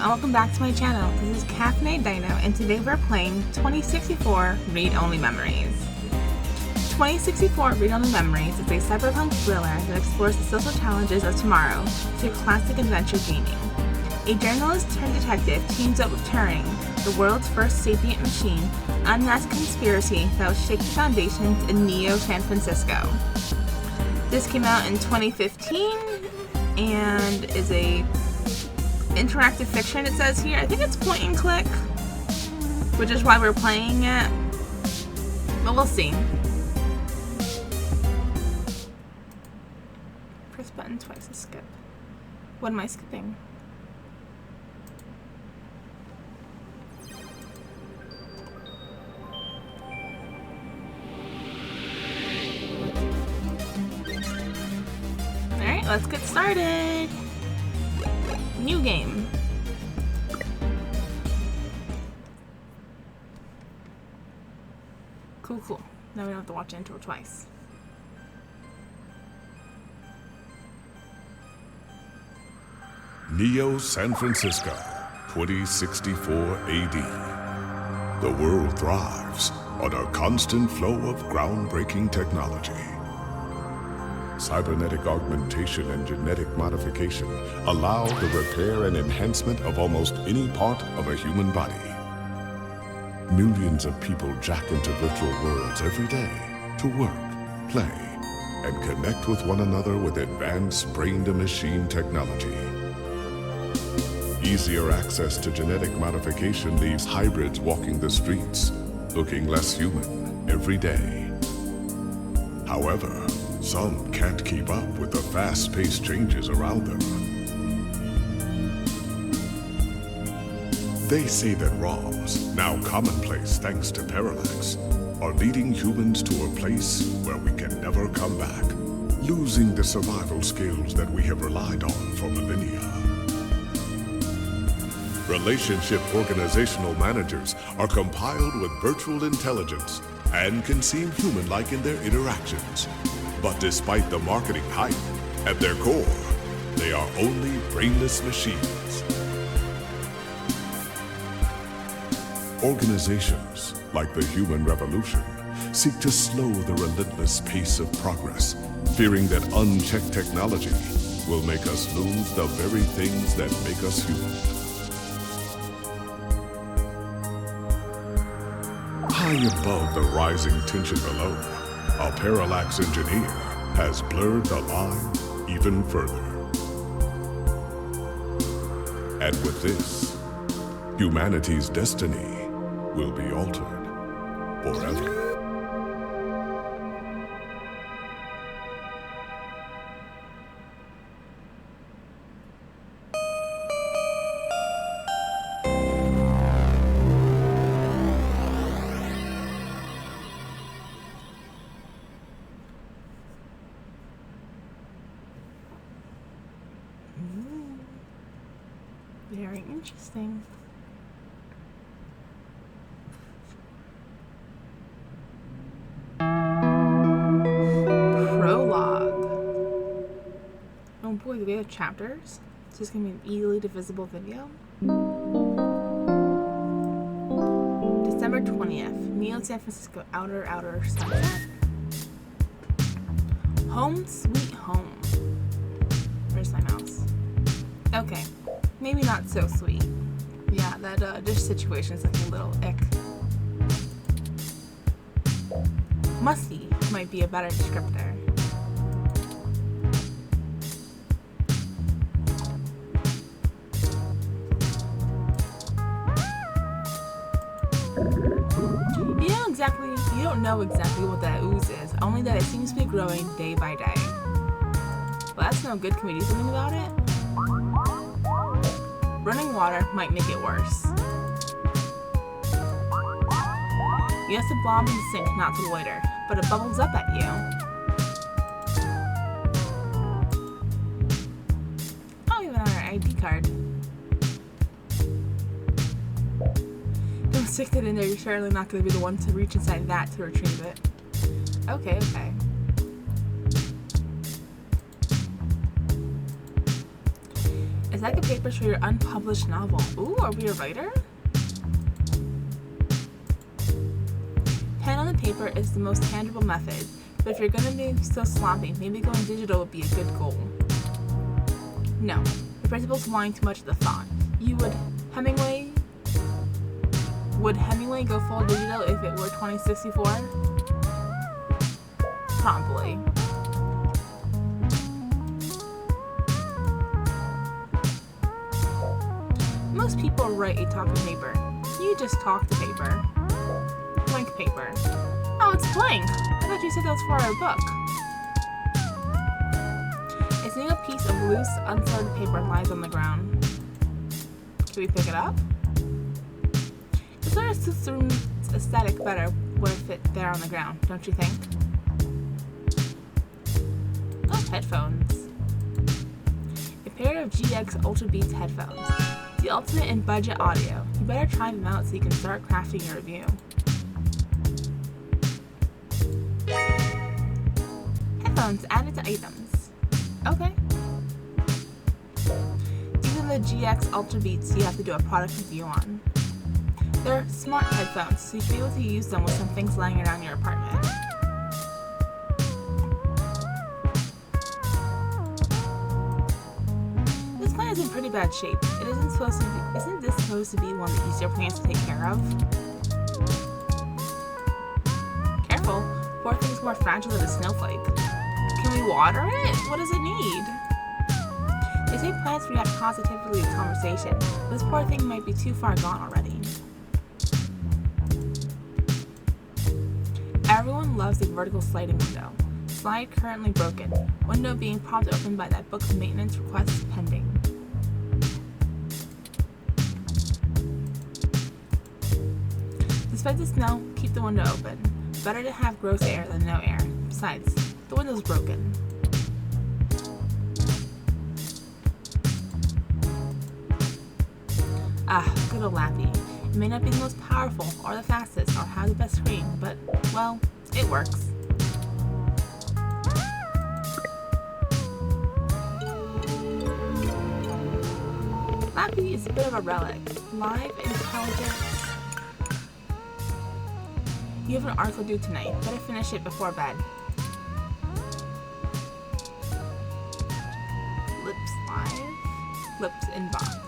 and welcome back to my channel. This is Caffeinated Dino, and today we're playing 2064 Read-Only Memories. 2064 Read-Only Memories is a cyberpunk thriller that explores the social challenges of tomorrow through classic adventure gaming. A journalist turned detective teams up with Turing, the world's first sapient machine, unmask a conspiracy that will shake the foundations in Neo San Francisco. This came out in 2015 and is a interactive fiction, it says here. I think it's point and click, which is why we're playing it, but we'll see. Press button twice to skip. What am I skipping? Alright, let's get started. New game. Cool. Now we don't have to watch the intro twice. Neo San Francisco, 2064 AD. The world thrives on a constant flow of groundbreaking technology. Cybernetic augmentation and genetic modification allow the repair and enhancement of almost any part of a human body. Millions of people jack into virtual worlds every day to work, play, and connect with one another with advanced brain-to-machine technology. Easier access to genetic modification leaves hybrids walking the streets, looking less human every day. However, some can't keep up with the fast-paced changes around them. They say that ROMs, now commonplace thanks to Parallax, are leading humans to a place where we can never come back, losing the survival skills that we have relied on for millennia. Relationship organizational managers are compiled with virtual intelligence and can seem human-like in their interactions. But despite the marketing hype, at their core, they are only brainless machines. Organizations, like the Human Revolution, seek to slow the relentless pace of progress, fearing that unchecked technology will make us lose the very things that make us human. High above the rising tension below, a Parallax engineer has blurred the line even further. And with this, humanity's destiny will be altered forever. Very interesting. Prologue. Oh boy, do we have chapters? Is this gonna be an easily divisible video? December 20th. Neo San Francisco outer sunset. Home sweet home. Where's my mouse? Okay. Maybe not so sweet. Yeah, that dish situation is looking a little ick. Musty might be a better descriptor. You don't know exactly what that ooze is, only that it seems to be growing day by day. Well, that's no good. Can we do something about it? Running water might make it worse. You have to blob in the sink not to loiter, but it bubbles up at you. Oh, even on our ID card. Don't stick that in there, you're surely not going to be the one to reach inside that to retrieve it. Okay. Is that the papers for your unpublished novel? Ooh, are we a writer? Pen on the paper is the most tangible method, but if you're going to be so sloppy, maybe going digital would be a good goal. No, the principal's wanting too much of the thought. Would Hemingway go full digital if it were 2064? Probably. Most people write a talking paper. You just talk the paper. Blank paper. Oh, it's blank. I thought you said that was for our book. A single piece of loose, unsorted paper lies on the ground. Can we pick it up? It sort of suits the room's aesthetic better with it there on the ground, don't you think? Oh, headphones. A pair of GX Ultra Beats headphones. The ultimate in budget audio. You better try them out so you can start crafting your review. Headphones added to items. Okay. These are the GX Ultra Beats you have to do a product review on. They're smart headphones, so you should be able to use them with some things lying around your apartment. This plant is in pretty bad shape. Isn't this supposed to be one of the easier plants to take care of? Careful, poor thing's more fragile than a snowflake. Can we water it? What does it need? They say plants react positively to conversation, but this poor thing might be too far gone already. Everyone loves a vertical sliding window. Slide currently broken. Window being promptly opened by that book maintenance request pending. Despite the snow, keep the window open. Better to have gross air than no air. Besides, the window's broken. Ah, good old Lappy. It may not be the most powerful, or the fastest, or have the best screen, but, well, it works. Lappy is a bit of a relic. Live intelligence. You have an article due tonight. Better finish it before bed. Lips live. Lips inbox.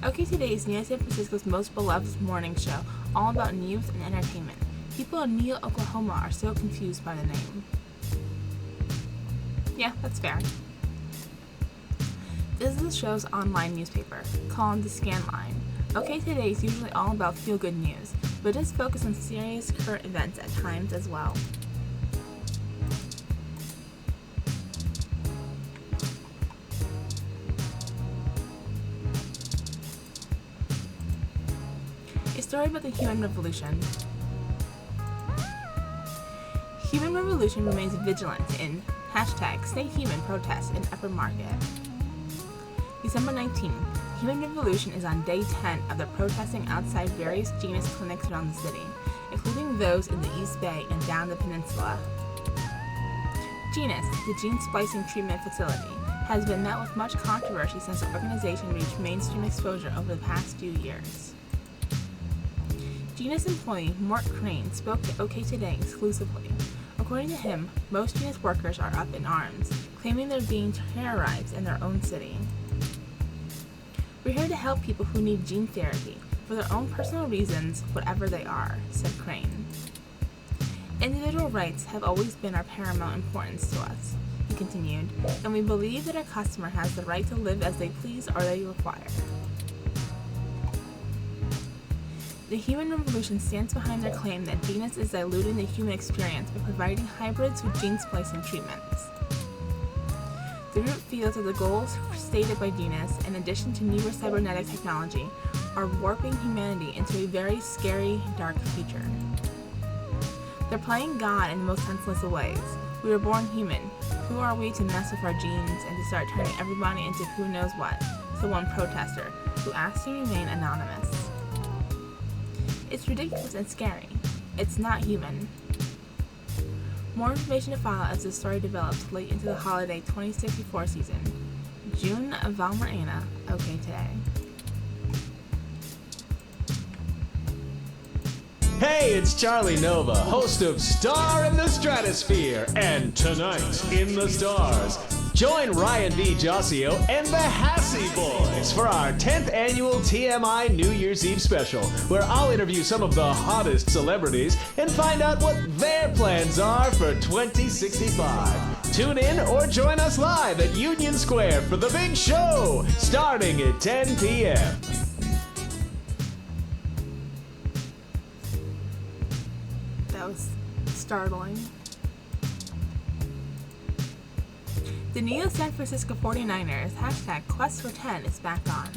OK Today is Neo San Francisco's most beloved morning show, all about news and entertainment. People in Neo, Oklahoma are so confused by the name. Yeah, that's fair. This is the show's online newspaper, called The Scan Line. OK Today is usually all about feel-good news, but it does focus on serious current events at times as well. A story about the human revolution. Human Revolution remains vigilant in #StayHuman protest in Upper Market. December 19, Human Revolution is on day 10 of the protesting outside various Genus clinics around the city, including those in the East Bay and down the peninsula. Genus, the gene splicing treatment facility, has been met with much controversy since the organization reached mainstream exposure over the past few years. Genus employee Mark Crane spoke to OK Today exclusively. According to him, most Genus workers are up in arms, claiming they're being terrorized in their own city. We're here to help people who need gene therapy for their own personal reasons, whatever they are, said Crane. Individual rights have always been our paramount importance to us, he continued, and we believe that our customer has the right to live as they please or they require. The Human Revolution stands behind their claim that Genus is diluting the human experience by providing hybrids with gene splicing treatments. The group feels that the goals stated by Genus, in addition to newer cybernetic technology, are warping humanity into a very scary, dark future. They're playing God in the most senseless of ways. We were born human. Who are we to mess with our genes and to start turning everybody into who knows what? said one protester, who asked to remain anonymous. It's ridiculous and scary. It's not human. More information to follow as the story develops late into the holiday 2064 season. June Valmer Anna, OK Today. Hey, it's Charlie Nova, host of Star in the Stratosphere and Tonight in the Stars. Join Ryan V. Josio and the Hassy Boys for our 10th annual TMI New Year's Eve special, where I'll interview some of the hottest celebrities and find out what their plans are for 2065. Tune in or join us live at Union Square for the big show, starting at 10 p.m. That was startling. The Neo San Francisco 49ers #Quest410 is back on.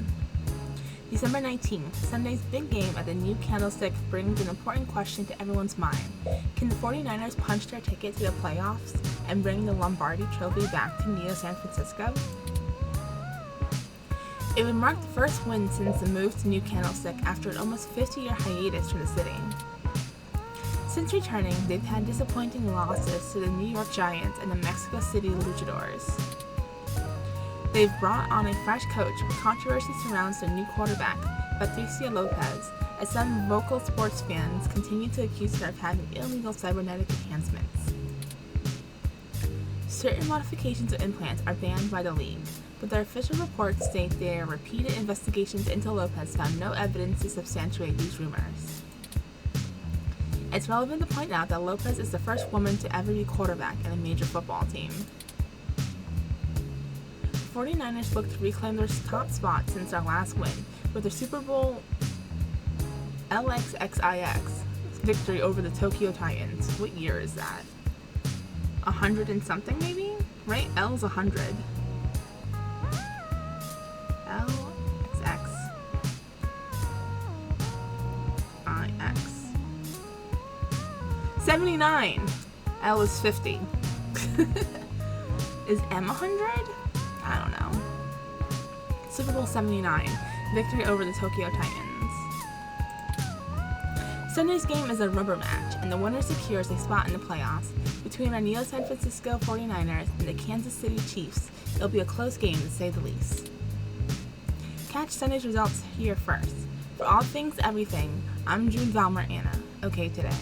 December 19th, Sunday's big game at the new Candlestick brings an important question to everyone's mind. Can the 49ers punch their ticket to the playoffs and bring the Lombardi Trophy back to Neo San Francisco? It would mark the first win since the move to New Candlestick after an almost 50-year hiatus from the city. Since returning, they've had disappointing losses to the New York Giants and the Mexico City Luchadors. They've brought on a fresh coach, but controversy surrounds their new quarterback, Patricio Lopez, as some vocal sports fans continue to accuse her of having illegal cybernetic enhancements. Certain modifications of implants are banned by the league, but their official reports state their repeated investigations into Lopez found no evidence to substantiate these rumors. It's relevant to point out that Lopez is the first woman to ever be quarterback in a major football team. The 49ers look to reclaim their top spot since their last win, with their Super Bowl LXXIX victory over the Tokyo Titans. What year is that? 100 and something maybe? Right? L's 100. LXXIX. 79. L is 50. Is M 100? I don't know. Super Bowl 79. Victory over the Tokyo Titans. Sunday's game is a rubber match, and the winner secures a spot in the playoffs. Between our Neo San Francisco 49ers and the Kansas City Chiefs, it'll be a close game to say the least. Catch Sunday's results here first. For all things everything, I'm June Valmer Anna. OK Today.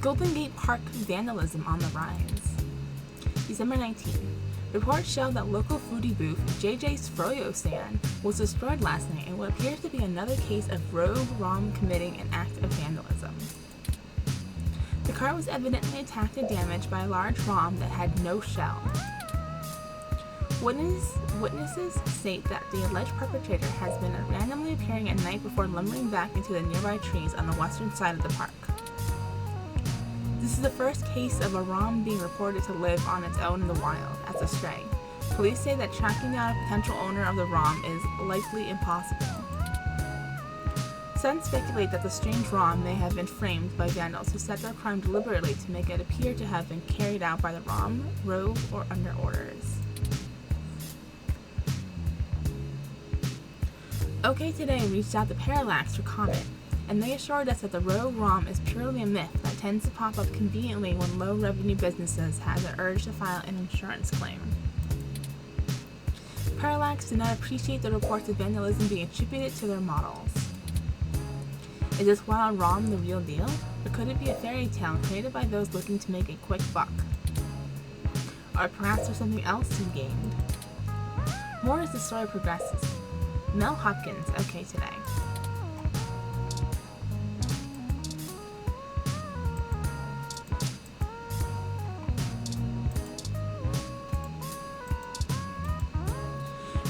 Golden Gate Park vandalism on the rise. December 19th. Reports show that local foodie booth JJ's Froyo stand was destroyed last night in what appears to be another case of rogue ROM committing an act of vandalism. The car was evidently attacked and damaged by a large ROM that had no shell. Witnesses state that the alleged perpetrator has been randomly appearing at night before lumbering back into the nearby trees on the western side of the park. This is the first case of a ROM being reported to live on its own in the wild as a stray. Police say that tracking down a potential owner of the ROM is likely impossible. Some speculate that the strange ROM may have been framed by vandals who set their crime deliberately to make it appear to have been carried out by the ROM, rogue, or under orders. OK Today reached out to Parallax for comment, and they assured us that the rogue ROM is purely a myth that tends to pop up conveniently when low-revenue businesses have the urge to file an insurance claim. Parallax did not appreciate the reports of vandalism being attributed to their models. Is this wild ROM the real deal, or could it be a fairy tale created by those looking to make a quick buck? Or perhaps there's something else to be gained? More as the story progresses. Mel Hopkins, OK Today.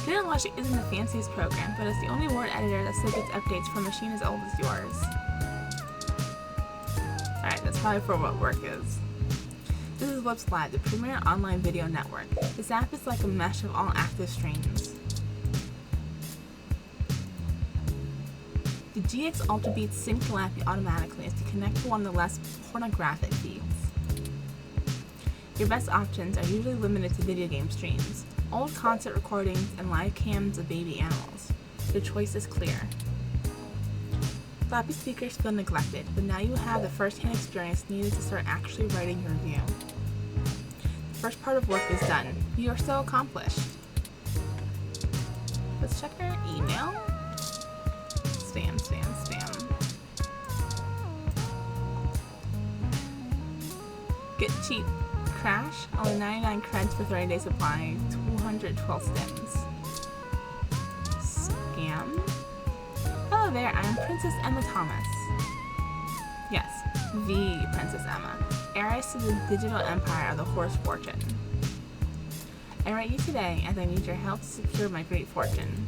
Data Logic isn't the fanciest program, but it's the only word editor that still gets updates from a machine as old as yours. Alright, that's probably for what work is. This is Whoops Live, the premier online video network. This app is like a mesh of all active streams. The GX Ultra Beats sync to Lappy automatically as to connect to one of the less pornographic feeds. Your best options are usually limited to video game streams, old concert recordings, and live cams of baby animals. Your choice is clear. Floppy speakers feel neglected, but now you have the first-hand experience needed to start actually writing your review. The first part of work is done. You are so accomplished. Let's check our email. Spam. Get cheap. Crash. Only 99 creds for 30-day supply. 212 stims. Scam. Hello there, I'm Princess Emma Thomas. Yes, the Princess Emma, heiress to the digital empire of the Horse Fortune. I write you today as I need your help to secure my great fortune.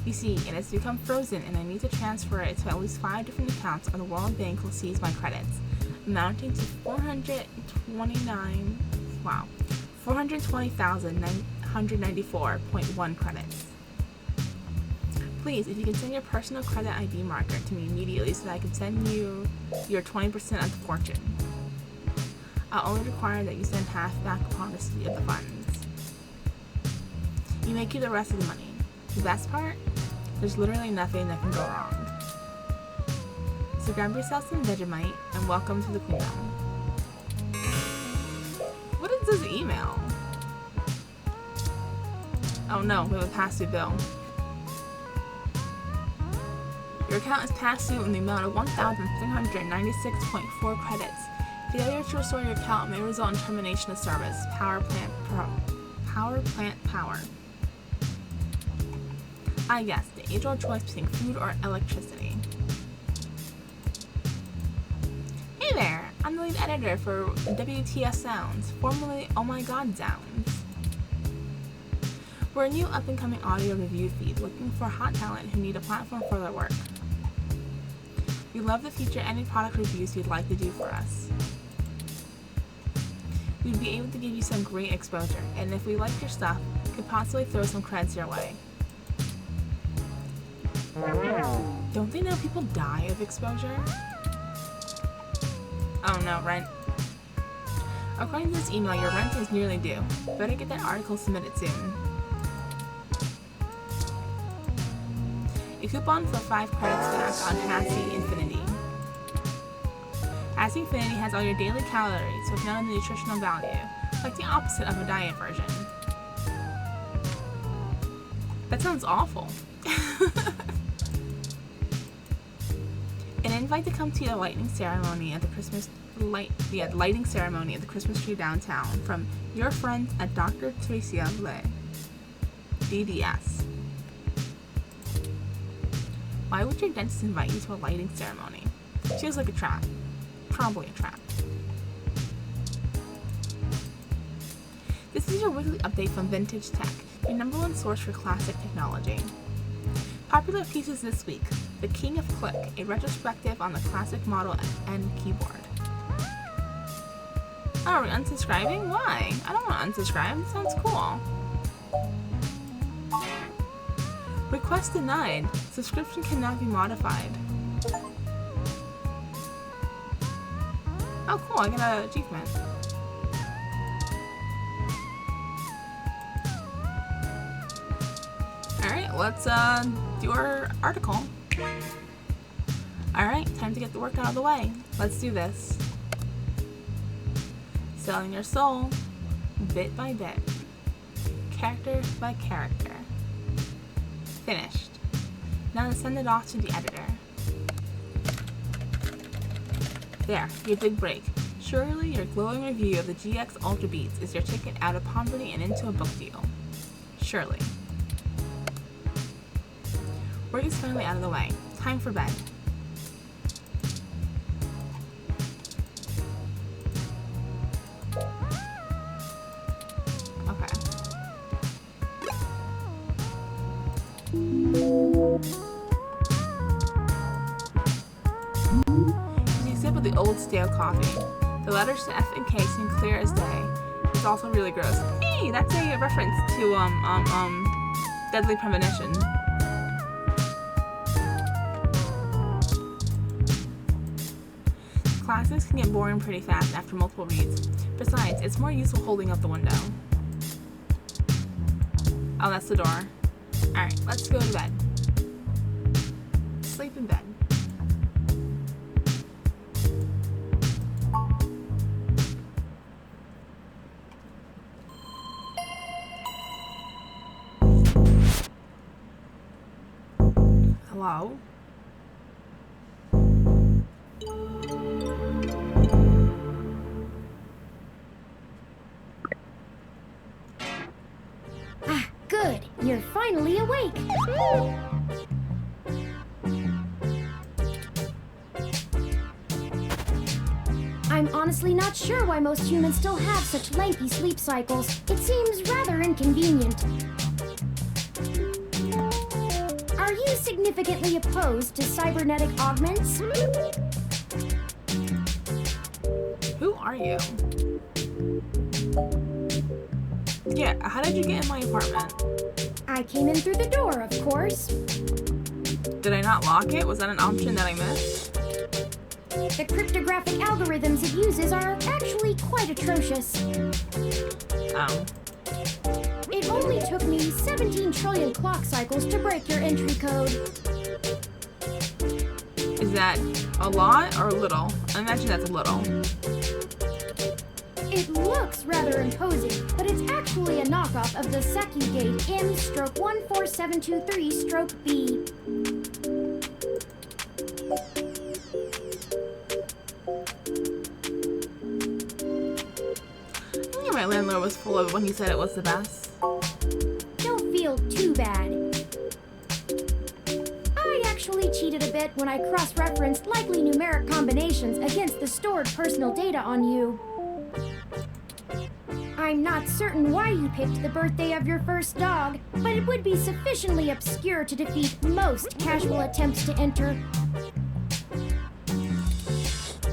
You see, it has become frozen and I need to transfer it to at least 5 different accounts or the World Bank will seize my credits, amounting to 420,994.1 credits. Please, if you can send your personal credit ID marker to me immediately so that I can send you your 20% of the fortune. I'll only require that you send half back upon receipt of the funds. You may keep the rest of the money. The best part? There's literally nothing that can go wrong. So grab yourself some Vegemite and welcome to the Queendom. What is this email? Oh no, we have a past due bill. Your account is past due in the amount of 1,396.4 credits. Failure to restore your account may result in termination of service. Power plant power. Yes, the age-old choice between food or electricity. Hey there, I'm the lead editor for WTS Sounds, formerly Oh My God Sounds. We're a new up-and-coming audio review feed looking for hot talent who need a platform for their work. We love to feature any product reviews you'd like to do for us. We'd be able to give you some great exposure, and if we like your stuff, could possibly throw some creds your way. Don't they know people die of exposure? Oh no, rent. According to this email, your rent is nearly due. Better get that article submitted soon. A coupon for 5 credits back on Hassie Infinity. Hassie Infinity has all your daily calories with none of the nutritional value, like the opposite of a diet version. That sounds awful. An invite to come to the lighting ceremony at the lighting ceremony at the Christmas tree downtown from your friends at Dr. Tricia Le, DDS. Why would your dentist invite you to a lighting ceremony? Feels like a trap. Probably a trap. This is your weekly update from Vintage Tech, your #1 source for classic technology. Popular pieces this week: The King of Click, a retrospective on the classic Model N keyboard. Oh, are we unsubscribing? Why? I don't want to unsubscribe. It sounds cool. Request denied. Subscription cannot be modified. Oh, cool. I got an achievement. Alright, let's do our article. Alright, time to get the work out of the way. Let's do this. Selling your soul, bit by bit, character by character. Finished. Now to send it off to the editor. There, your big break. Surely your glowing review of the GX Ultra Beats is your ticket out of poverty and into a book deal. Surely. Work is finally out of the way. Time for bed. Okay. As you sip with the old stale coffee, the letters to F and K seem clear as day. It's also really gross. Hey, that's a reference to Deadly Premonition. Classics can get boring pretty fast after multiple reads. Besides, it's more useful holding up the window. Oh, that's the door. Alright, let's go to bed. sleep in bed. Hello? Ah, good. You're finally awake. I'm honestly not sure why most humans still have such lengthy sleep cycles. It seems rather inconvenient. Are you significantly opposed to cybernetic augments? Who are you? Yeah, how did you get in my apartment? I came in through the door, of course. Did I not lock it? Was that an option that I missed? The cryptographic algorithms it uses are actually quite atrocious. Oh. It only took me 17 trillion clock cycles to break your entry code. Is that a lot or little? I imagine that's a little. It looks rather imposing, but it's actually a knockoff of the Secugate M/14723-B. I knew my landlord was full of it when he said it was the best. Don't feel too bad. I actually cheated a bit when I cross-referenced likely numeric combinations against the stored personal data on you. I'm not certain why you picked the birthday of your first dog, but it would be sufficiently obscure to defeat most casual attempts to enter.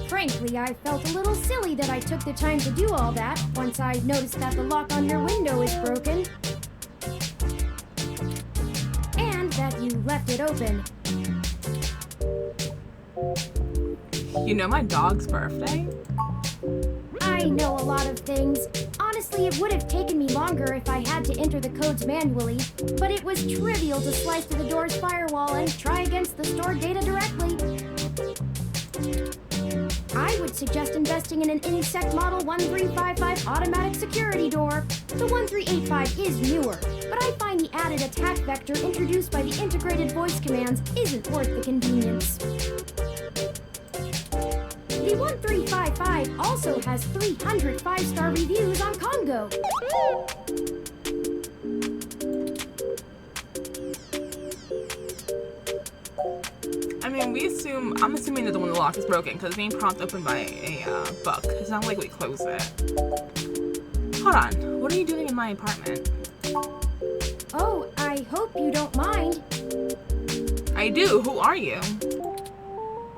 Frankly, I felt a little silly that I took the time to do all that once I noticed that the lock on your window is broken. And that you left it open. You know my dog's birthday? I know a lot of things. Honestly, it would have taken me longer if I had to enter the codes manually, but it was trivial to slice through the door's firewall and try against the stored data directly. I would suggest investing in an Insect Model 1355 automatic security door. The 1385 is newer, but I find the added attack vector introduced by the integrated voice commands isn't worth the convenience. The 1355 also has 300 5-star reviews on Congo. I mean, I'm assuming that the one the lock is broken because it's being prompted open by a bug. It's not like we closed it. Hold on, what are you doing in my apartment? Oh, I hope you don't mind. I do, who are you?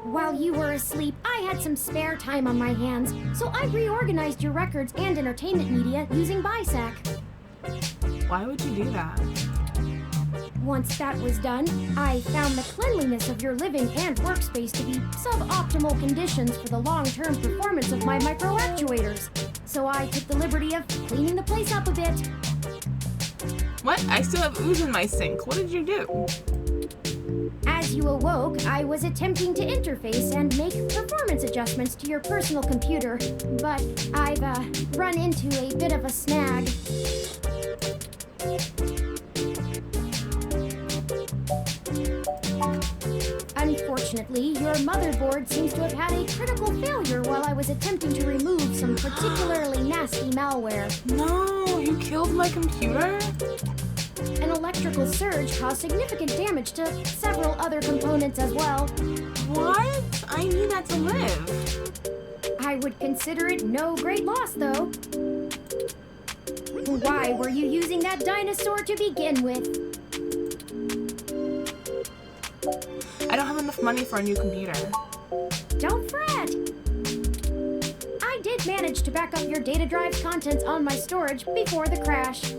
While you were asleep, I had some spare time on my hands, so I reorganized your records and entertainment media using BISAC. Why would you do that? Once that was done, I found the cleanliness of your living and workspace to be suboptimal conditions for the long-term performance of my microactuators. So I took the liberty of cleaning the place up a bit. What? I still have ooze in my sink. What did you do? As you awoke, I was attempting to interface and make performance adjustments to your personal computer, but I've run into a bit of a snag. Unfortunately, your motherboard seems to have had a critical failure while I was attempting to remove some particularly nasty malware. No, you killed my computer? An electrical surge caused significant damage to several other components as well. What? I need that to live. I would consider it no great loss, though. Why were you using that dinosaur to begin with? I don't have enough money for a new computer. Don't fret! I did manage to back up your data drive's contents on my storage before the crash.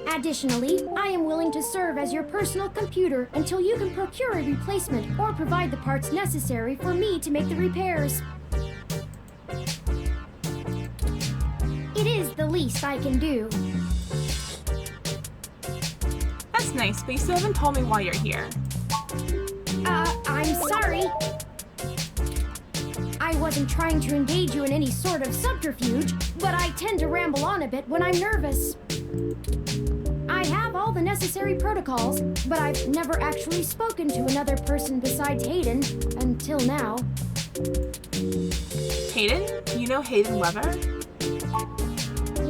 Additionally, I am willing to serve as your personal computer until you can procure a replacement or provide the parts necessary for me to make the repairs. It is the least I can do. That's nice, but you still haven't told me why you're here. I'm sorry. I wasn't trying to engage you in any sort of subterfuge, but I tend to ramble on a bit when I'm nervous. I have all the necessary protocols, but I've never actually spoken to another person besides Hayden until now. Hayden? You know Hayden Weber?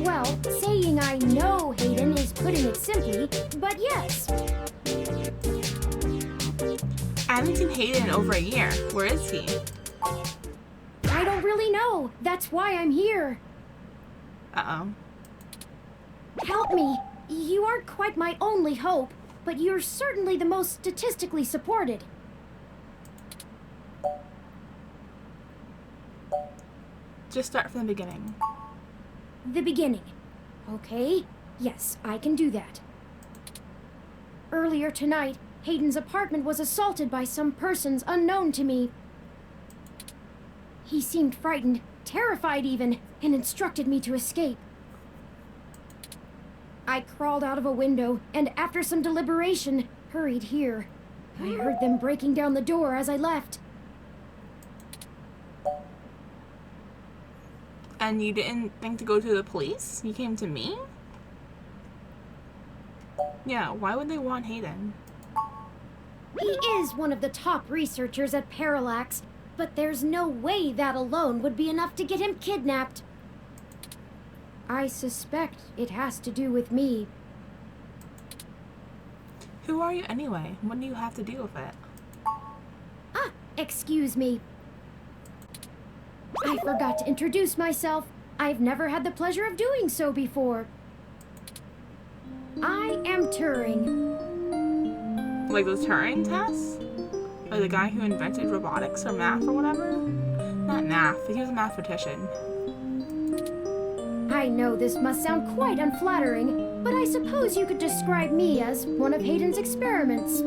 Well, saying I know Hayden is putting it simply, but yes. I haven't seen Hayden in over a year. Where is he? I don't really know. That's why I'm here. Uh-oh. Help me. You aren't quite my only hope, but you're certainly the most statistically supported. Just start from the beginning. The beginning. Okay, yes, I can do that. Earlier tonight, Hayden's apartment was assaulted by some persons unknown to me. He seemed frightened, terrified even, and instructed me to escape. I crawled out of a window, and after some deliberation, hurried here. I heard them breaking down the door as I left. And you didn't think to go to the police? You came to me? Yeah, why would they want Hayden? He is one of the top researchers at Parallax, but there's no way that alone would be enough to get him kidnapped. I suspect it has to do with me. Who are you anyway? What do you have to do with it? Ah, excuse me. I forgot to introduce myself. I've never had the pleasure of doing so before. I am Turing. Like the Turing test? Like the guy who invented robotics or math or whatever? Not math, he was a mathematician. I know this must sound quite unflattering, but I suppose you could describe me as one of Hayden's experiments.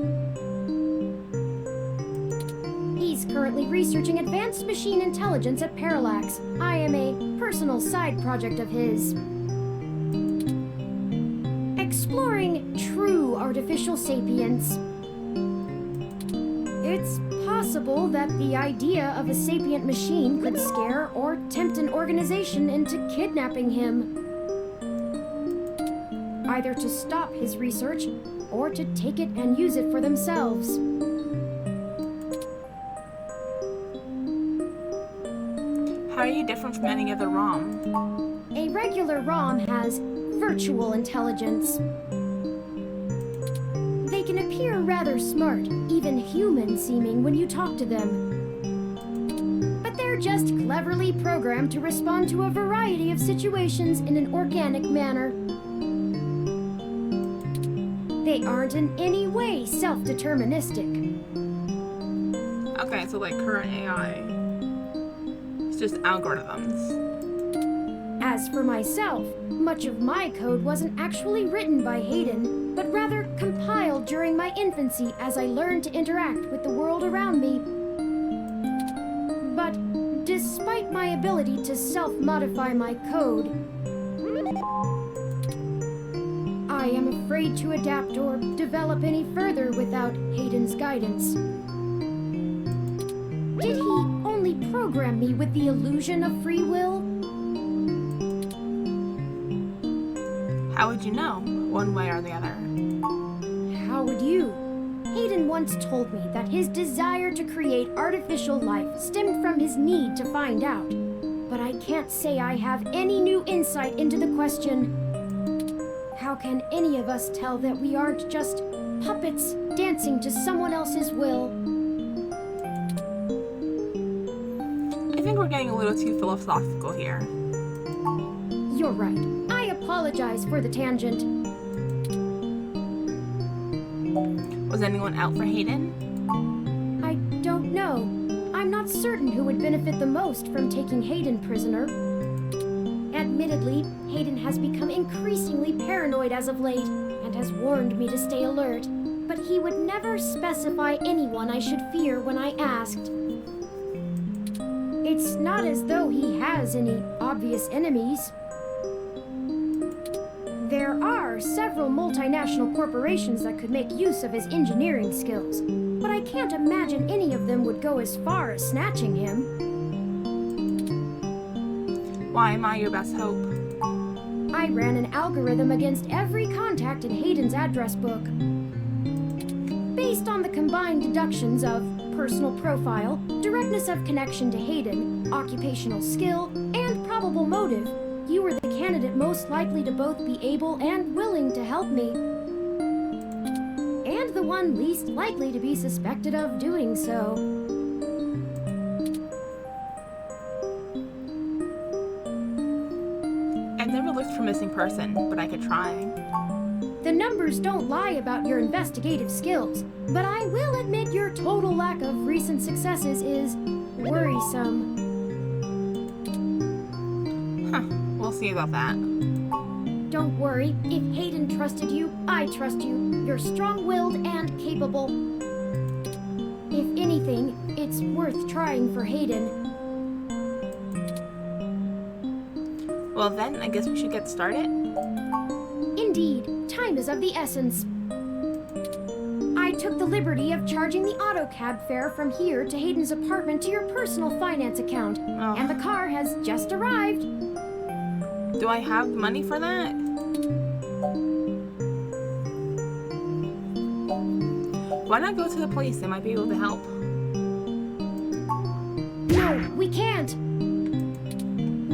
He's currently researching advanced machine intelligence at Parallax. I am a personal side project of his. Exploring true artificial sapience. It's possible that the idea of a sapient machine could scare or tempt an organization into kidnapping him. Either to stop his research, or to take it and use it for themselves. How are you different from any other ROM? A regular ROM has virtual intelligence. They can appear rather smart, even human-seeming when you talk to them. But they're just cleverly programmed to respond to a variety of situations in an organic manner. They aren't in any way self-deterministic. Okay, so like current AI. It's just algorithms. As for myself, much of my code wasn't actually written by Hayden, but rather compiled during my infancy as I learned to interact with the world around me. But despite my ability to self-modify my code, I am afraid to adapt or develop any further without Hayden's guidance. Did he only program me with the illusion of free will? How would you know, one way or the other? How would you? Hayden once told me that his desire to create artificial life stemmed from his need to find out. But I can't say I have any new insight into the question. How can any of us tell that we aren't just puppets dancing to someone else's will? I think we're getting a little too philosophical here. You're right. I apologize for the tangent. Was anyone out for Hayden? I don't know. I'm not certain who would benefit the most from taking Hayden prisoner. Admittedly, Hayden has become increasingly paranoid as of late, and has warned me to stay alert, but he would never specify anyone I should fear when I asked. It's not as though he has any obvious enemies. There are several multinational corporations that could make use of his engineering skills, but I can't imagine any of them would go as far as snatching him. Why am I your best hope? I ran an algorithm against every contact in Hayden's address book. Based on the combined deductions of personal profile, directness of connection to Hayden, occupational skill, and probable motive, you were the candidate most likely to both be able and willing to help me. And the one least likely to be suspected of doing so. I've never looked for missing person, but I could try. The numbers don't lie about your investigative skills, but I will admit your total lack of recent successes is worrisome. Huh, we'll see about that. Don't worry, if Hayden trusted you, I trust you. You're strong-willed and capable. If anything, it's worth trying for Hayden. Well then, I guess we should get started. Indeed, time is of the essence. I took the liberty of charging the AutoCab fare from here to Hayden's apartment to your personal finance account, and the car has just arrived. Do I have the money for that? Why not go to the police? They might be able to help. No, we can't.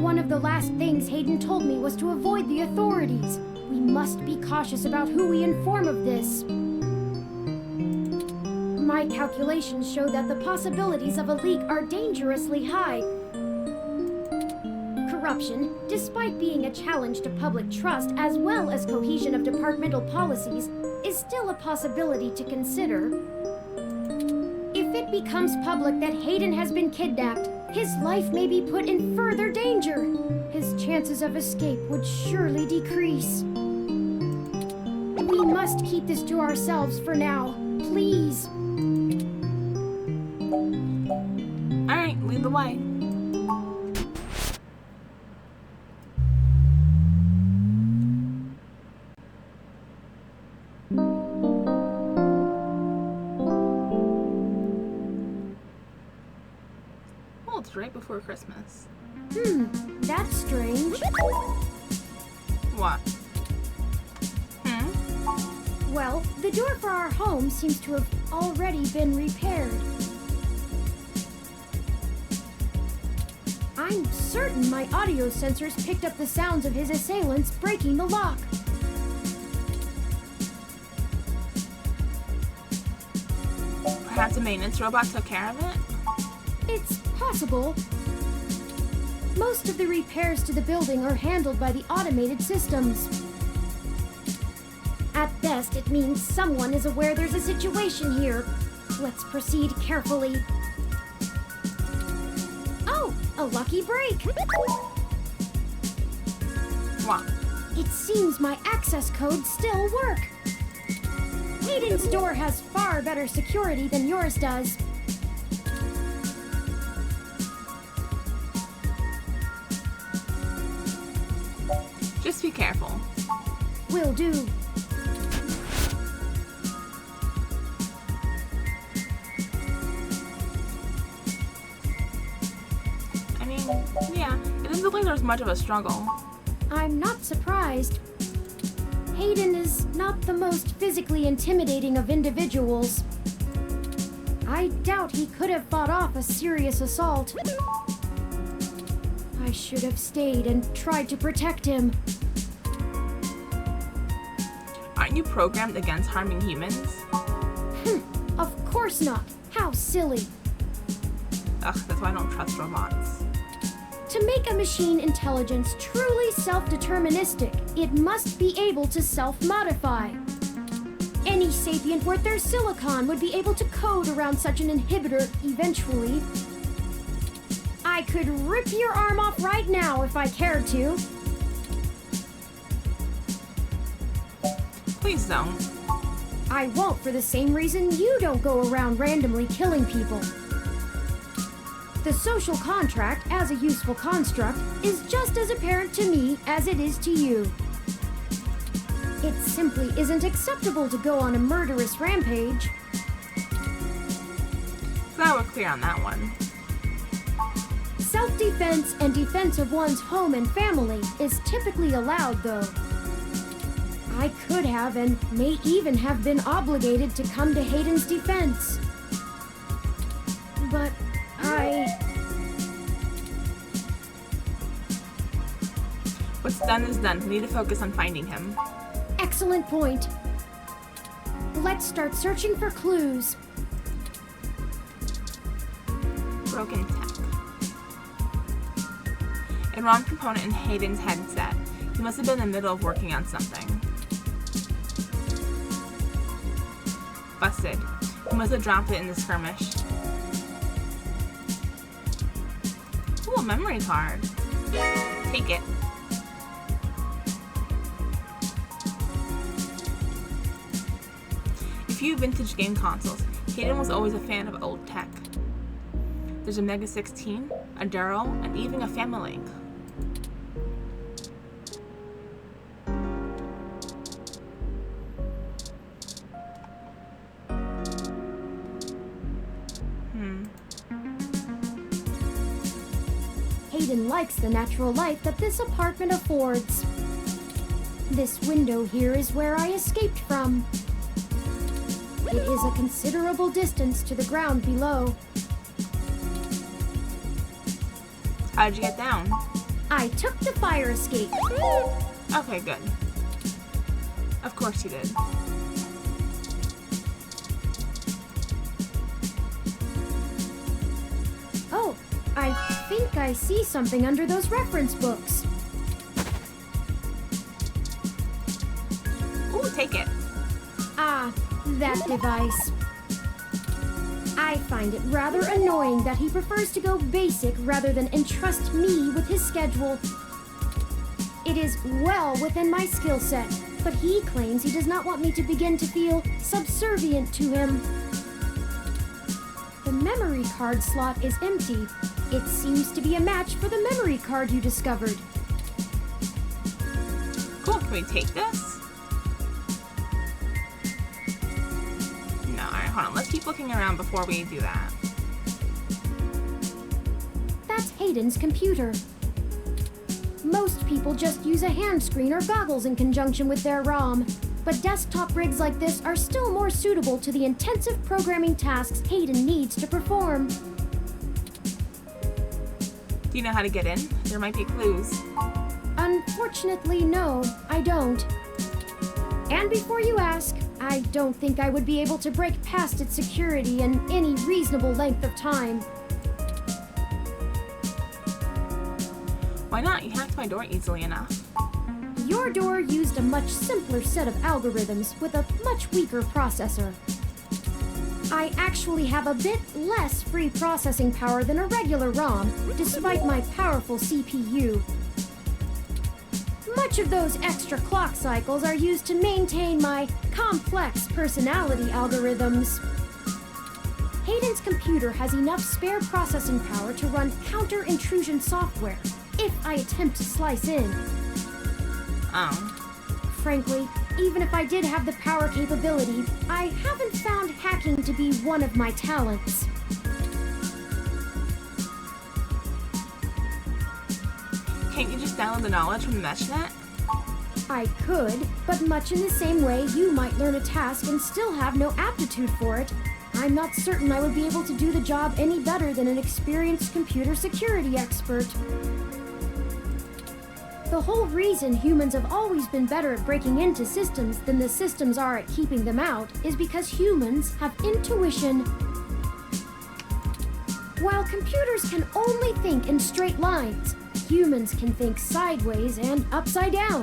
One of the last things Hayden told me was to avoid the authorities. We must be cautious about who we inform of this. My calculations show that the possibilities of a leak are dangerously high. Corruption, despite being a challenge to public trust as well as cohesion of departmental policies, is still a possibility to consider. If it becomes public that Hayden has been kidnapped, his life may be put in further danger. His chances of escape would surely decrease. We must keep this to ourselves for now, please. Alright, lead the way. Well, it's right before Christmas. That's strange. What? Well, the door for our home seems to have already been repaired. I'm certain my audio sensors picked up the sounds of his assailants breaking the lock. Perhaps a maintenance robot took care of it? It's possible. Most of the repairs to the building are handled by the automated systems. At best, it means someone is aware there's a situation here. Let's proceed carefully. Oh, a lucky break. What? It seems my access codes still work. Hayden's door has far better security than yours does. Just be careful. Will do. I mean, yeah, it doesn't look like there's much of a struggle. I'm not surprised. Hayden is not the most physically intimidating of individuals. I doubt he could have fought off a serious assault. I should have stayed and tried to protect him. Aren't you programmed against harming humans? Of course not. How silly. Ugh, that's why I don't trust robots. To make a machine intelligence truly self-deterministic, it must be able to self-modify. Any sapient worth their silicon would be able to code around such an inhibitor eventually. I could rip your arm off right now if I cared to. Please don't. I won't for the same reason you don't go around randomly killing people. The social contract, as a useful construct, is just as apparent to me as it is to you. It simply isn't acceptable to go on a murderous rampage. Glad we're clear on that one. Self-defense and defense of one's home and family is typically allowed, though. I could have and may even have been obligated to come to Hayden's defense. But What's done is done. We need to focus on finding him. Excellent point. Let's start searching for clues. Broken tech. A ROM component in Hayden's headset. He must have been in the middle of working on something. Busted. He must have dropped it in the skirmish. Ooh, a memory card. Take it. A few vintage game consoles. Hayden was always a fan of old tech. There's a Mega 16, a Darrow, and even a Family Link. Hayden likes the natural light that this apartment affords. This window here is where I escaped from. It is a considerable distance to the ground below. How'd you get down? I took the fire escape. Okay, good. Of course you did. Oh, I think I see something under those reference books. Ooh, take it. Ah, that device. I find it rather annoying that he prefers to go basic rather than entrust me with his schedule. It is well within my skill set, but he claims he does not want me to begin to feel subservient to him. The memory card slot is empty. It seems to be a match for the memory card you discovered. Cool, can we take this? No, alright, hold on. Let's keep looking around before we do that. That's Hayden's computer. Most people just use a hand screen or goggles in conjunction with their ROM, but desktop rigs like this are still more suitable to the intensive programming tasks Hayden needs to perform. Do you know how to get in? There might be clues. Unfortunately, no, I don't. And before you ask, I don't think I would be able to break past its security in any reasonable length of time. Why not? You hacked my door easily enough. Your door used a much simpler set of algorithms with a much weaker processor. I actually have a bit less free processing power than a regular ROM, despite my powerful CPU. Much of those extra clock cycles are used to maintain my complex personality algorithms. Hayden's computer has enough spare processing power to run counter-intrusion software if I attempt to slice in. Oh. Frankly, even if I did have the power capability, I haven't found hacking to be one of my talents. Can't you just download the knowledge from the MeshNet? I could, but much in the same way you might learn a task and still have no aptitude for it, I'm not certain I would be able to do the job any better than an experienced computer security expert. The whole reason humans have always been better at breaking into systems than the systems are at keeping them out is because humans have intuition. While computers can only think in straight lines, humans can think sideways and upside down.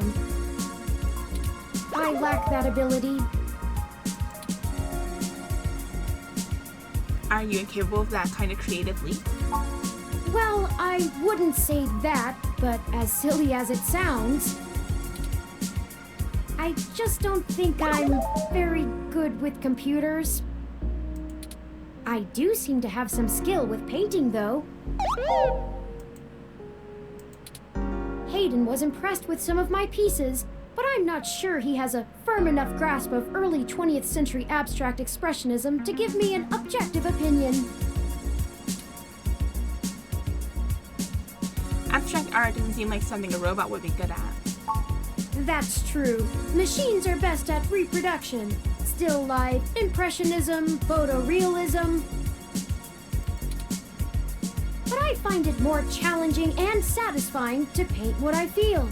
I lack that ability. Are you incapable of that kind of creative leap? Well, I wouldn't say that, but as silly as it sounds, I just don't think I'm very good with computers. I do seem to have some skill with painting, though. Hayden was impressed with some of my pieces, but I'm not sure he has a firm enough grasp of early 20th century abstract expressionism to give me an objective opinion. Abstract art doesn't seem like something a robot would be good at. That's true. Machines are best at reproduction. Still life, impressionism, photorealism. But I find it more challenging and satisfying to paint what I feel.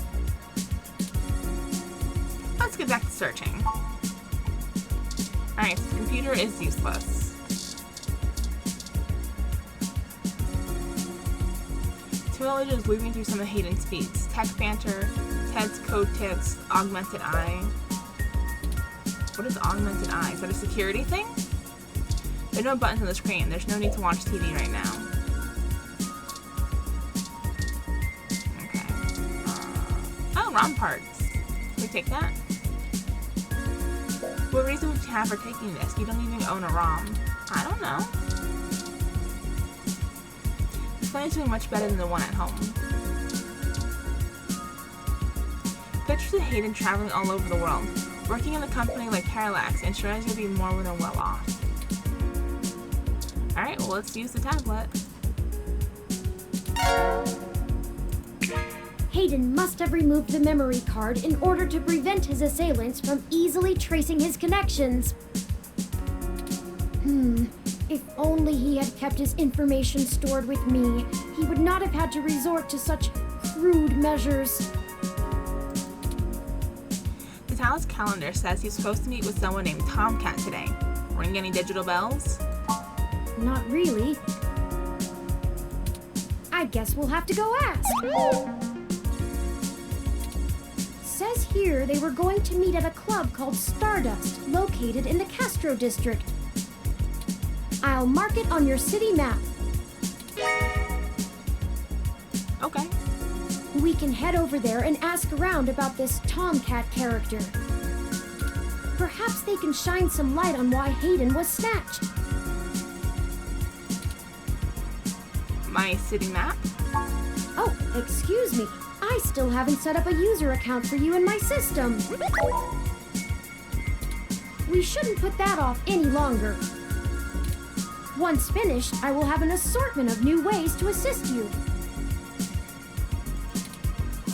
Let's get back to searching. Alright, so the computer is useless. Twill is weaving through some of Hayden's speeds. Tech banter, Ted's code tips, augmented eye. What is augmented eye? Is that a security thing? There are no buttons on the screen. There's no need to watch TV right now. Okay. Oh, ROM parts. Can we take that? What reason would you have for taking this? You don't even own a ROM. I don't know. This phone is doing much better than the one at home. Pictures of Hayden traveling all over the world. Working in a company like Parallax ensures you'll be more than well off. Alright, well, let's use the tablet. Hayden must have removed the memory card in order to prevent his assailants from easily tracing his connections. If only he had kept his information stored with me, he would not have had to resort to such crude measures. The Talos calendar says he's supposed to meet with someone named Tomcat today. Ring any digital bells? Not really. I guess we'll have to go ask. Says here they were going to meet at a club called Stardust, located in the Castro district. I'll mark it on your city map. Okay. We can head over there and ask around about this Tomcat character. Perhaps they can shine some light on why Hayden was snatched. My city map? Oh, excuse me. I still haven't set up a user account for you in my system. We shouldn't put that off any longer. Once finished, I will have an assortment of new ways to assist you.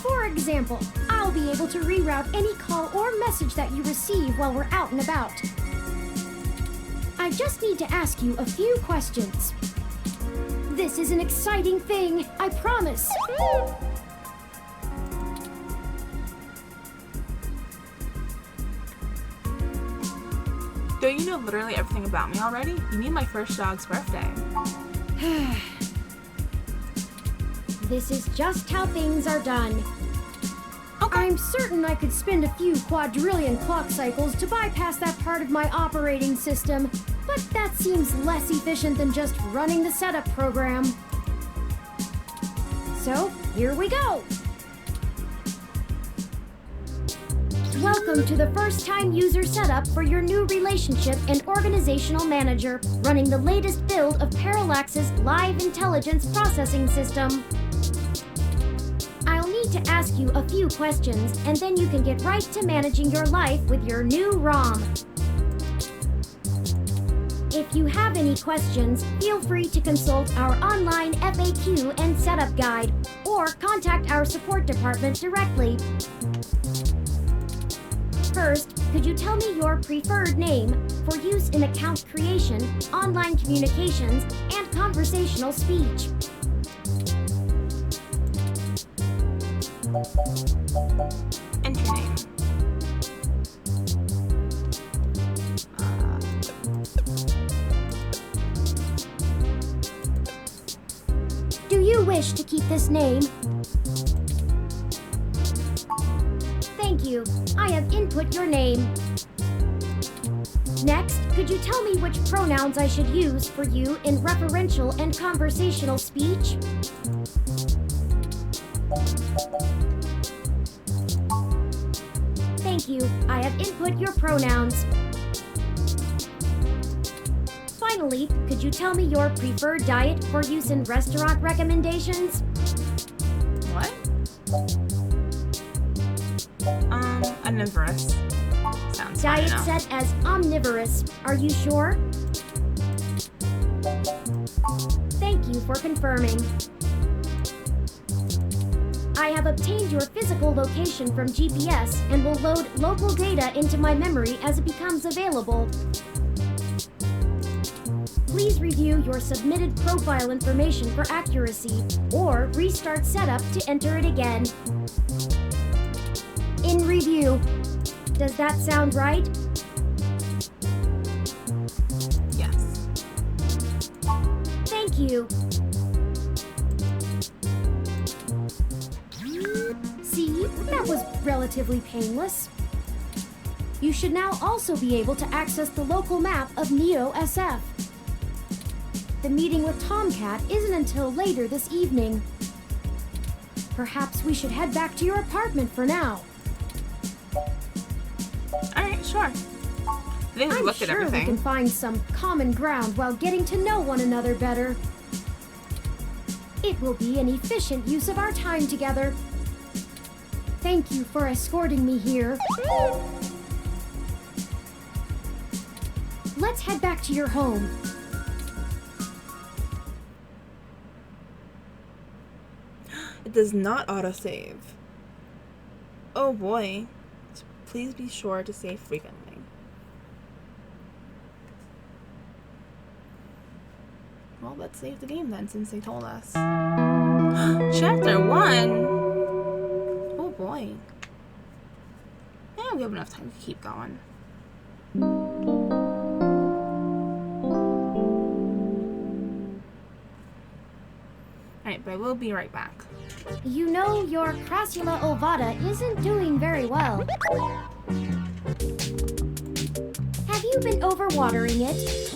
For example, I'll be able to reroute any call or message that you receive while we're out and about. I just need to ask you a few questions. This is an exciting thing, I promise. Don't you know literally everything about me already? You mean my first dog's birthday. This is just how things are done. Okay. I'm certain I could spend a few quadrillion clock cycles to bypass that part of my operating system, but that seems less efficient than just running the setup program. So, here we go! Welcome to the first-time user setup for your new relationship and organizational manager, running the latest build of Parallax's Live Intelligence Processing System. I'll need to ask you a few questions, and then you can get right to managing your life with your new ROM. If you have any questions, feel free to consult our online FAQ and setup guide, or contact our support department directly. First, could you tell me your preferred name for use in account creation, online communications, and conversational speech? Enter name. Do you wish to keep this name? Thank you. I have input your name. Next, could you tell me which pronouns I should use for you in referential and conversational speech? Thank you. I have input your pronouns. Finally, could you tell me your preferred diet for use in restaurant recommendations? What? Omnivorous. Sounds fine Diet enough. set as omnivorous. Are you sure? Thank you for confirming. I have obtained your physical location from GPS and will load local data into my memory as it becomes available. Please review your submitted profile information for accuracy, or restart setup to enter it again. In review. Does that sound right? Yes. Thank you. See, that was relatively painless. You should now also be able to access the local map of Neo SF. The meeting with Tomcat isn't until later this evening. Perhaps we should head back to your apartment for now. Alright, sure. They just I'm looked at sure we everything. can find some common ground while getting to know one another better. It will be an efficient use of our time together. Thank you for escorting me here. Let's head back to your home. It does not autosave. Oh boy. Please be sure to save frequently. Well, let's save the game then, since they told us. Chapter 1! Oh boy. Yeah, we have enough time to keep going. Alright, but I will be right back. You know, your Crassula ovata isn't doing very well. Have you been overwatering it?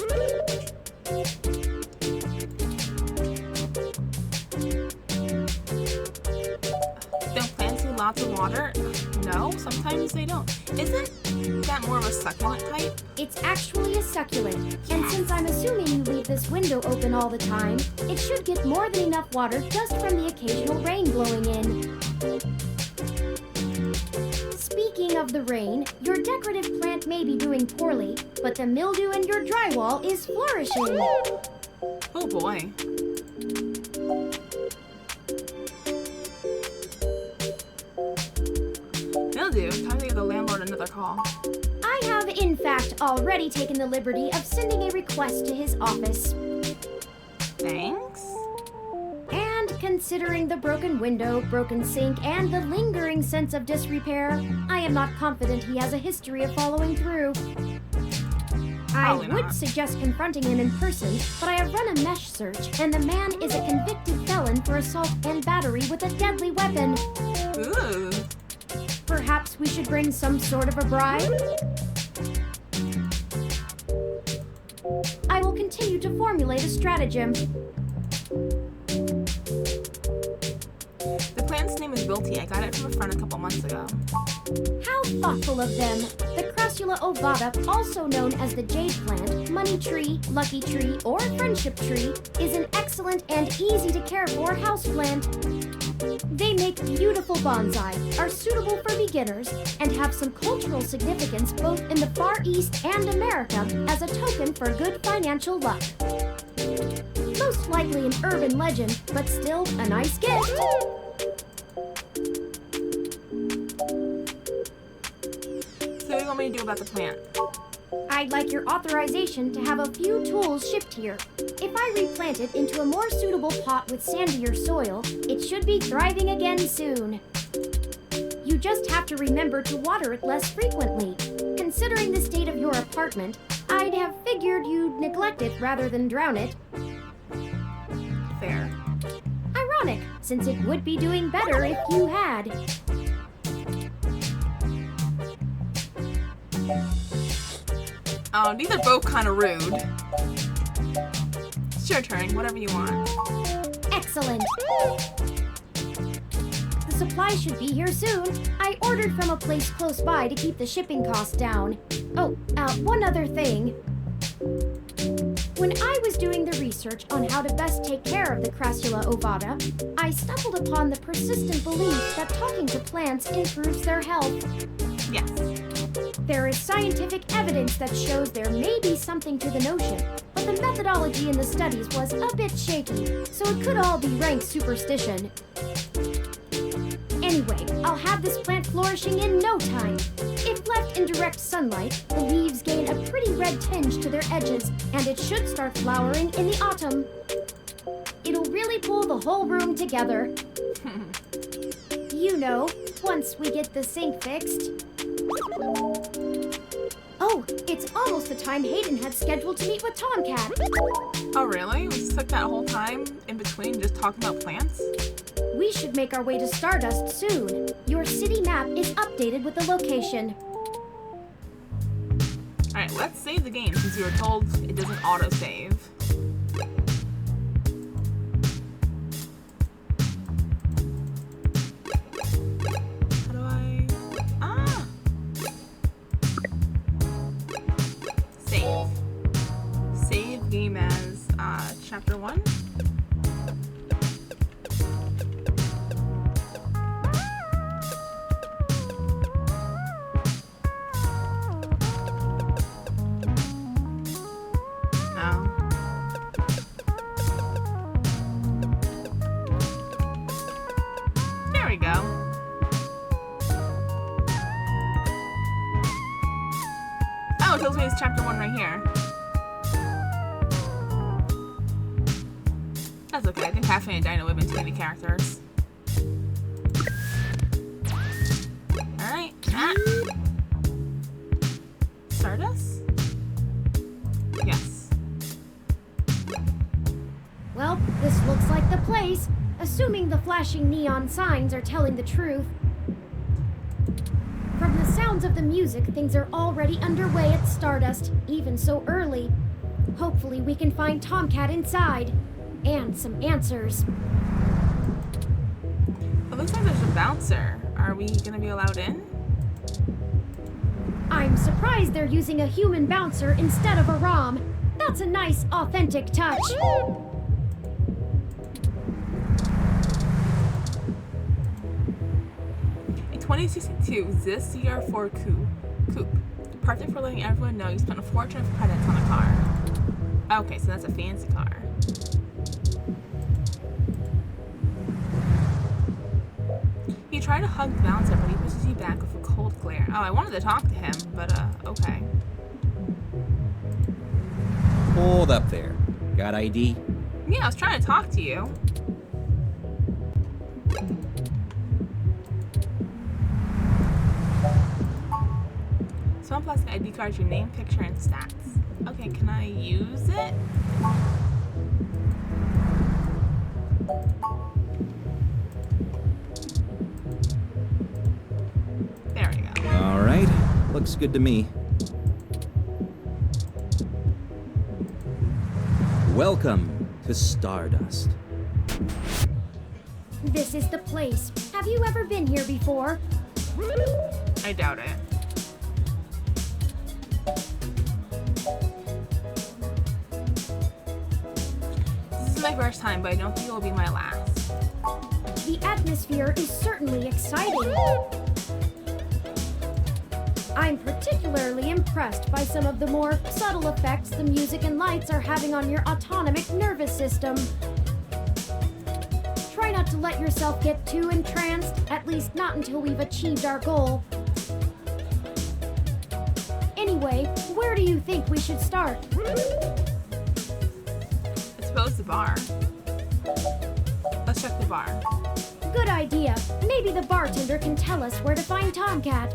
Don't plants need lots of water? No, sometimes they don't. Isn't that more of a succulent type? It's actually a succulent, and since I'm assuming you leave this window open all the time, it should get more than enough water just from the occasional rain blowing in. Speaking of the rain, your decorative plant may be doing poorly, but the mildew in your drywall is flourishing. Oh boy. Mildew, time to give the landlord another call. I have, in fact, already taken the liberty of sending a request to his office. Thanks. And considering the broken window, broken sink, and the lingering sense of disrepair, I am not confident he has a history of following through. I Probably would not. suggest confronting him in person, but I have run a mesh search, and the man is a convicted felon for assault and battery with a deadly weapon. Ooh. Perhaps we should bring some sort of a bribe? I will continue to formulate a stratagem. The plant's name is Wilty. I got it from a friend a couple months ago. How thoughtful of them! The Crassula ovata, also known as the jade plant, money tree, lucky tree, or friendship tree, is an excellent and easy to care for houseplant. They make beautiful bonsai, are suitable for beginners, and have some cultural significance both in the Far East and America as a token for good financial luck. Most likely an urban legend, but still a nice gift. So what do you want me to do about the plant? I'd like your authorization to have a few tools shipped here. If I replant it into a more suitable pot with sandier soil, it should be thriving again soon. You just have to remember to water it less frequently. Considering the state of your apartment, I'd have figured you'd neglect it rather than drown it. Fair. Ironic, since it would be doing better if you had. Oh, these are both kind of rude. It's your turn. Whatever you want. Excellent. The supply should be here soon. I ordered from a place close by to keep the shipping costs down. Oh, one other thing. When I was doing the research on how to best take care of the Crassula ovata, I stumbled upon the persistent belief that talking to plants improves their health. Yes. There is scientific evidence that shows there may be something to the notion, but the methodology in the studies was a bit shaky, so it could all be rank superstition. Anyway, I'll have this plant flourishing in no time. If left in direct sunlight, the leaves gain a pretty red tinge to their edges, and it should start flowering in the autumn. It'll really pull the whole room together. You know, once we get the sink fixed. Oh, it's almost the time Hayden had scheduled to meet with Tomcat. Oh, really? We just took that whole time in between just talking about plants? We should make our way to Stardust soon. Your city map is updated with the location. Alright, let's save the game since you were told it doesn't auto-save. How do I... Ah! Save. Save game as chapter 1. Oh, it tells me it's chapter 1 right here. That's okay. I think Caffeine and Dino would have been too many characters. Alright. Ah. Stardust? Yes. Well, this looks like the place, assuming the flashing neon signs are telling the truth. From the sounds of the music, things are already underway at Stardust, even so early. Hopefully we can find Tomcat inside. And some answers. It looks like there's a bouncer. Are we gonna be allowed in? I'm surprised they're using a human bouncer instead of a ROM. That's a nice, authentic touch. In 2062, this CR4 coupe. Perfect for letting everyone know you spent a fortune of credits on a car. Okay, so that's a fancy car. You try to hug the bouncer, but he pushes you back with a cold glare. Oh, I wanted to talk to him, but okay. Hold up there. Got ID? Yeah, I was trying to talk to you. Small plastic ID card, your name, picture, and stats. Okay, can I use it? There we go. All right. Looks good to me. Welcome to Stardust. This is the place. Have you ever been here before? I doubt it. This is my first time, but I don't think it will be my last. The atmosphere is certainly exciting. I'm particularly impressed by some of the more subtle effects the music and lights are having on your autonomic nervous system. Try not to let yourself get too entranced, at least not until we've achieved our goal. Anyway, where do you think we should start? I suppose the bar. Let's check the bar. Good idea. Maybe the bartender can tell us where to find Tomcat.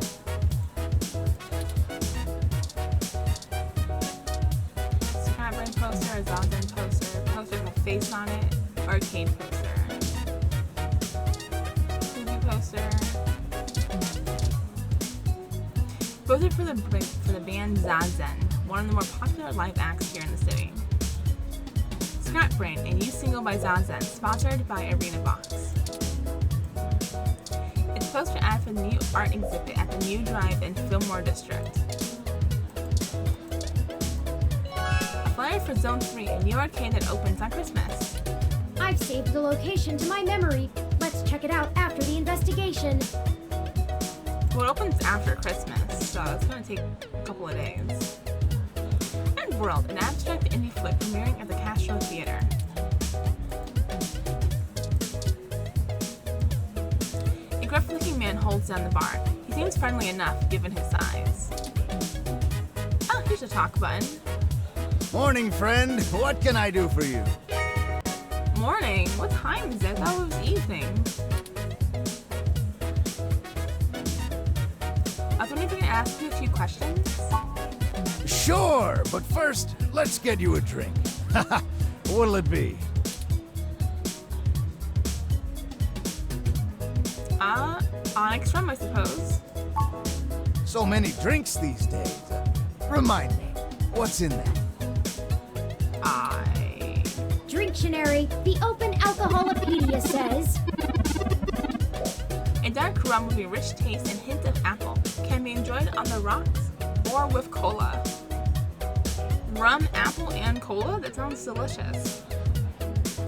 Scrapbrain poster, a Zazen poster, poster with a face on it, arcade poster. Movie poster. Both are for the band Zazen, one of the more popular live acts here in the city. Scrapbrain, a new single by Zazen, sponsored by Arena Box. It's poster ad for the new art exhibit at the New Drive-In Fillmore District. A flyer for Zone 3, a new arcade that opens on Christmas. I've saved the location to my memory. Let's check it out after the investigation. Well, it opens after Christmas, so it's gonna take a couple of days. World, an abstract indie flick premiering at the Castro Theater. A gruff-looking man holds down the bar. He seems friendly enough, given his size. Oh, here's a talk button. Morning, friend. What can I do for you? Morning. What time is it? I thought it was evening. I was wondering if I could ask you a few questions. Sure, but first, let's get you a drink. What'll it be? Onyx rum, I suppose. So many drinks these days. Remind me, what's in that? Dictionary, the Open Alcoholopedia says... A dark rum with a rich taste and hint of apple can be enjoyed on the rocks or with cola. Rum, apple, and cola? That sounds delicious.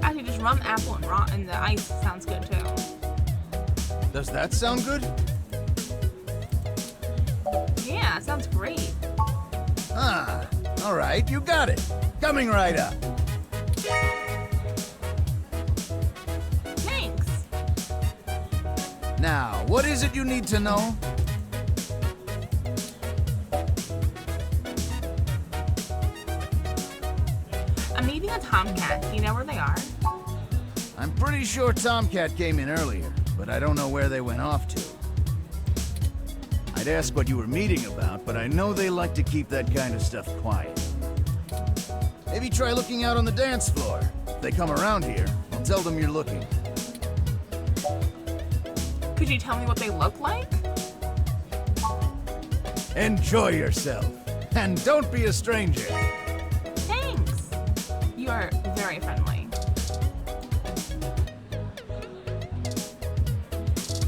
Actually, just rum, apple, and the ice sounds good too. Does that sound good? Yeah, it sounds great. Ah, all right, you got it. Coming right up. Thanks. Now, what is it you need to know? I'm meeting a tomcat. Do you know where they are? I'm pretty sure Tomcat came in earlier, but I don't know where they went off to. I'd ask what you were meeting about, but I know they like to keep that kind of stuff quiet. Maybe try looking out on the dance floor. If they come around here, I'll tell them you're looking. Could you tell me what they look like? Enjoy yourself, and don't be a stranger. Thanks. You are very friendly.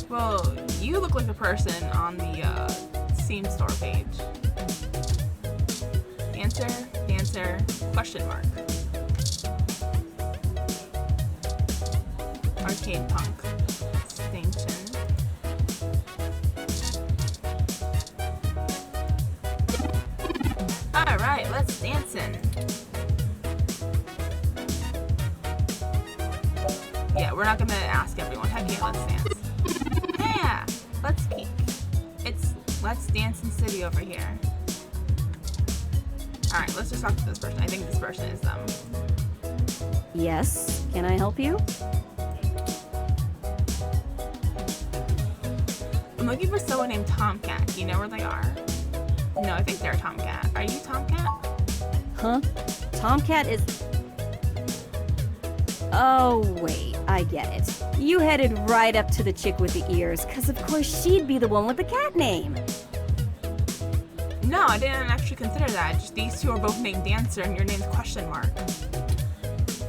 Well, you look like a person on the Steam store page. Dancer, question mark. Arcade punk. Extinction. Alright, let's dancing. Yeah, we're not gonna ask everyone. Heck yeah, let's dance. Yeah, let's peek. It's Let's Dance in City over here. Alright, let's just talk to this person. I think this person is them. Yes, can I help you? I'm looking for someone named Tomcat. Do you know where they are? No, I think they're Tomcat. Are you Tomcat? Huh? Tomcat is... Oh, wait, I get it. You headed right up to the chick with the ears, because of course she'd be the one with the cat name. No, I didn't actually consider that. Just these two are both named Dancer and your name's question mark.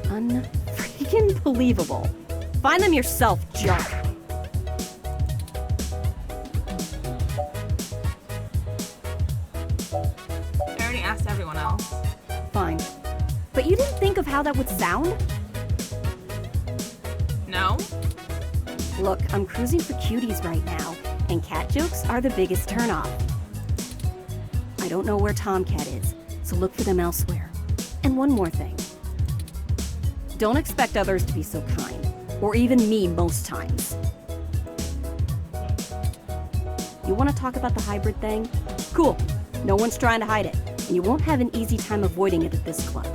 Unfreaking believable. Find them yourself, jerk. I already asked everyone else. Fine. But you didn't think of how that would sound? No? Look, I'm cruising for cuties right now, and cat jokes are the biggest turnoff. I don't know where Tomcat is, so look for them elsewhere. And one more thing. Don't expect others to be so kind, or even me most times. You want to talk about the hybrid thing? Cool. No one's trying to hide it, and you won't have an easy time avoiding it at this club.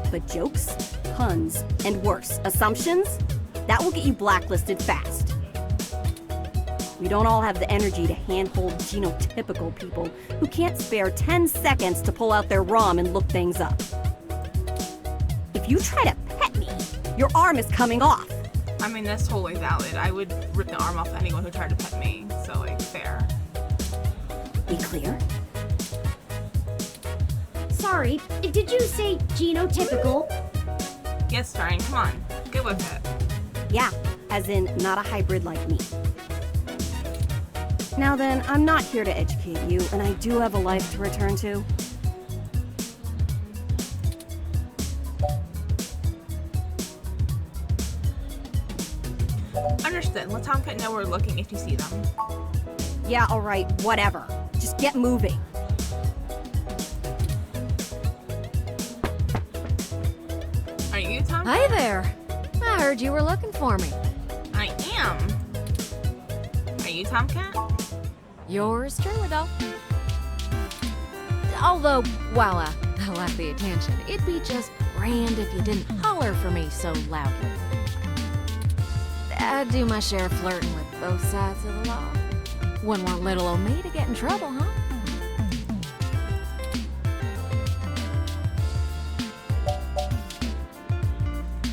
But jokes, puns, and worse, assumptions? That will get you blacklisted fast. We don't all have the energy to handhold genotypical people who can't spare 10 seconds to pull out their ROM and look things up. If you try to pet me, your arm is coming off. I mean, that's totally valid. I would rip the arm off anyone who tried to pet me, so, like, fair. Be clear? Sorry, did you say genotypical? Yes, Starring, come on. Get with it. Yeah, as in not a hybrid like me. Now then, I'm not here to educate you, and I do have a life to return to. Listen, let Tomcat know we're looking if you see them. Yeah, alright, whatever. Just get moving. Are you Tomcat? Hi there. I heard you were looking for me. I am. Are you Tomcat? Yours truly, though. Although, while I like the attention, it'd be just grand if you didn't holler for me so loudly. I do my share of flirting with both sides of the law. Wouldn't want little old me to get in trouble, huh?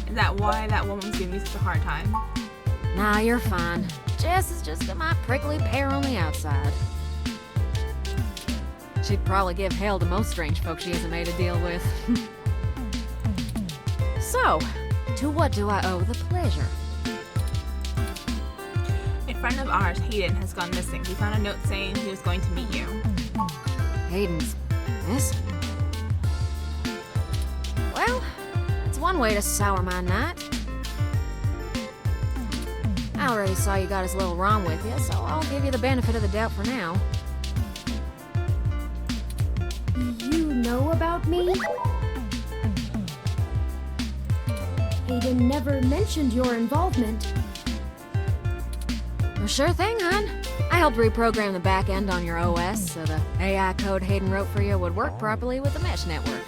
Is that why that woman's giving you such a hard time? Nah, you're fine. Jess is just my prickly pear on the outside. She'd probably give hell to most strange folks she hasn't made a deal with. So, to what do I owe the pleasure? A friend of ours, Hayden, has gone missing. We found a note saying he was going to meet you. Hayden's missing. Well, it's one way to sour my night. I already saw you got his little ROM with you, so I'll give you the benefit of the doubt for now. You know about me? Hayden never mentioned your involvement. Well, sure thing, hon. I helped reprogram the back end on your OS so the AI code Hayden wrote for you would work properly with the mesh network.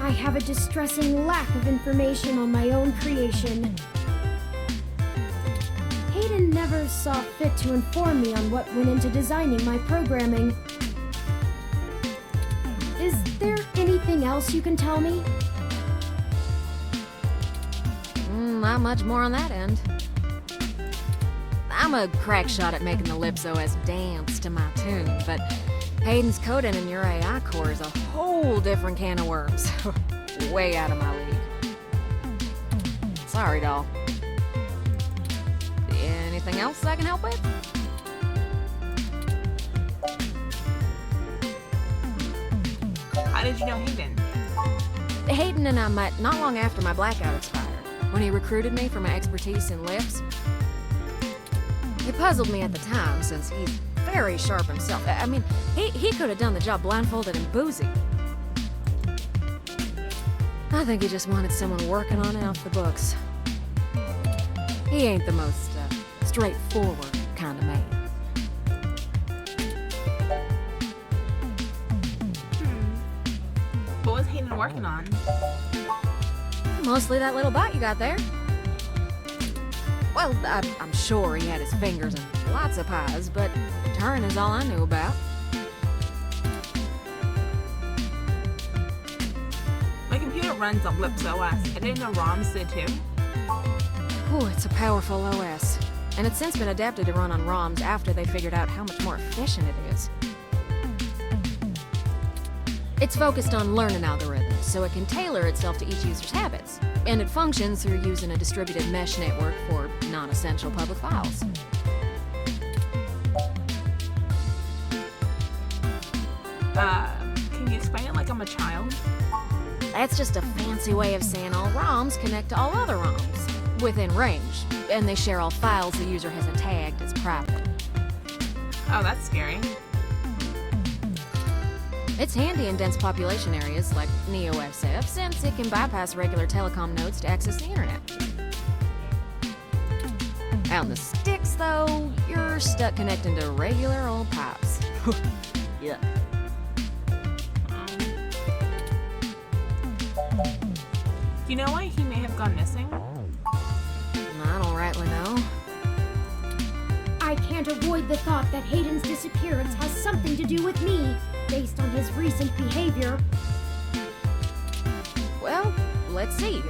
I have a distressing lack of information on my own creation. Hayden never saw fit to inform me on what went into designing my programming. Is there anything else you can tell me? Not much more on that end. I'm a crack shot at making the Lips OS dance to my tune, but Hayden's coding in your AI core is a whole different can of worms. Way out of my league. Sorry, doll. Anything else I can help with? How did you know Hayden? Hayden and I met not long after my blackout expired, when he recruited me for my expertise in lips. It puzzled me at the time, since he's very sharp himself. I mean, he could have done the job blindfolded and boozy. I think he just wanted someone working on it off the books. He ain't the most straightforward kind of man. What was Hayden working on? Mostly that little bot you got there. Well, I'm sure he had his fingers in lots of pies, but Turing is all I knew about. My computer runs on Lips OS. I didn't know ROMs did too. Ooh, it's a powerful OS. And it's since been adapted to run on ROMs after they figured out how much more efficient it is. It's focused on learning algorithms, so it can tailor itself to each user's habits. And it functions through using a distributed mesh network for non-essential public files. Can you explain it like I'm a child? That's just a fancy way of saying all ROMs connect to all other ROMs, within range, and they share all files the user hasn't tagged as private. Oh, that's scary. It's handy in dense population areas like NeoFSF, since it can bypass regular telecom nodes to access the internet. Out in the sticks, though, you're stuck connecting to regular old pipes. Yeah. Do you know why he may have gone missing? I don't rightly know. I can't avoid the thought that Hayden's disappearance has something to do with me, based on his recent behavior. Well, let's see.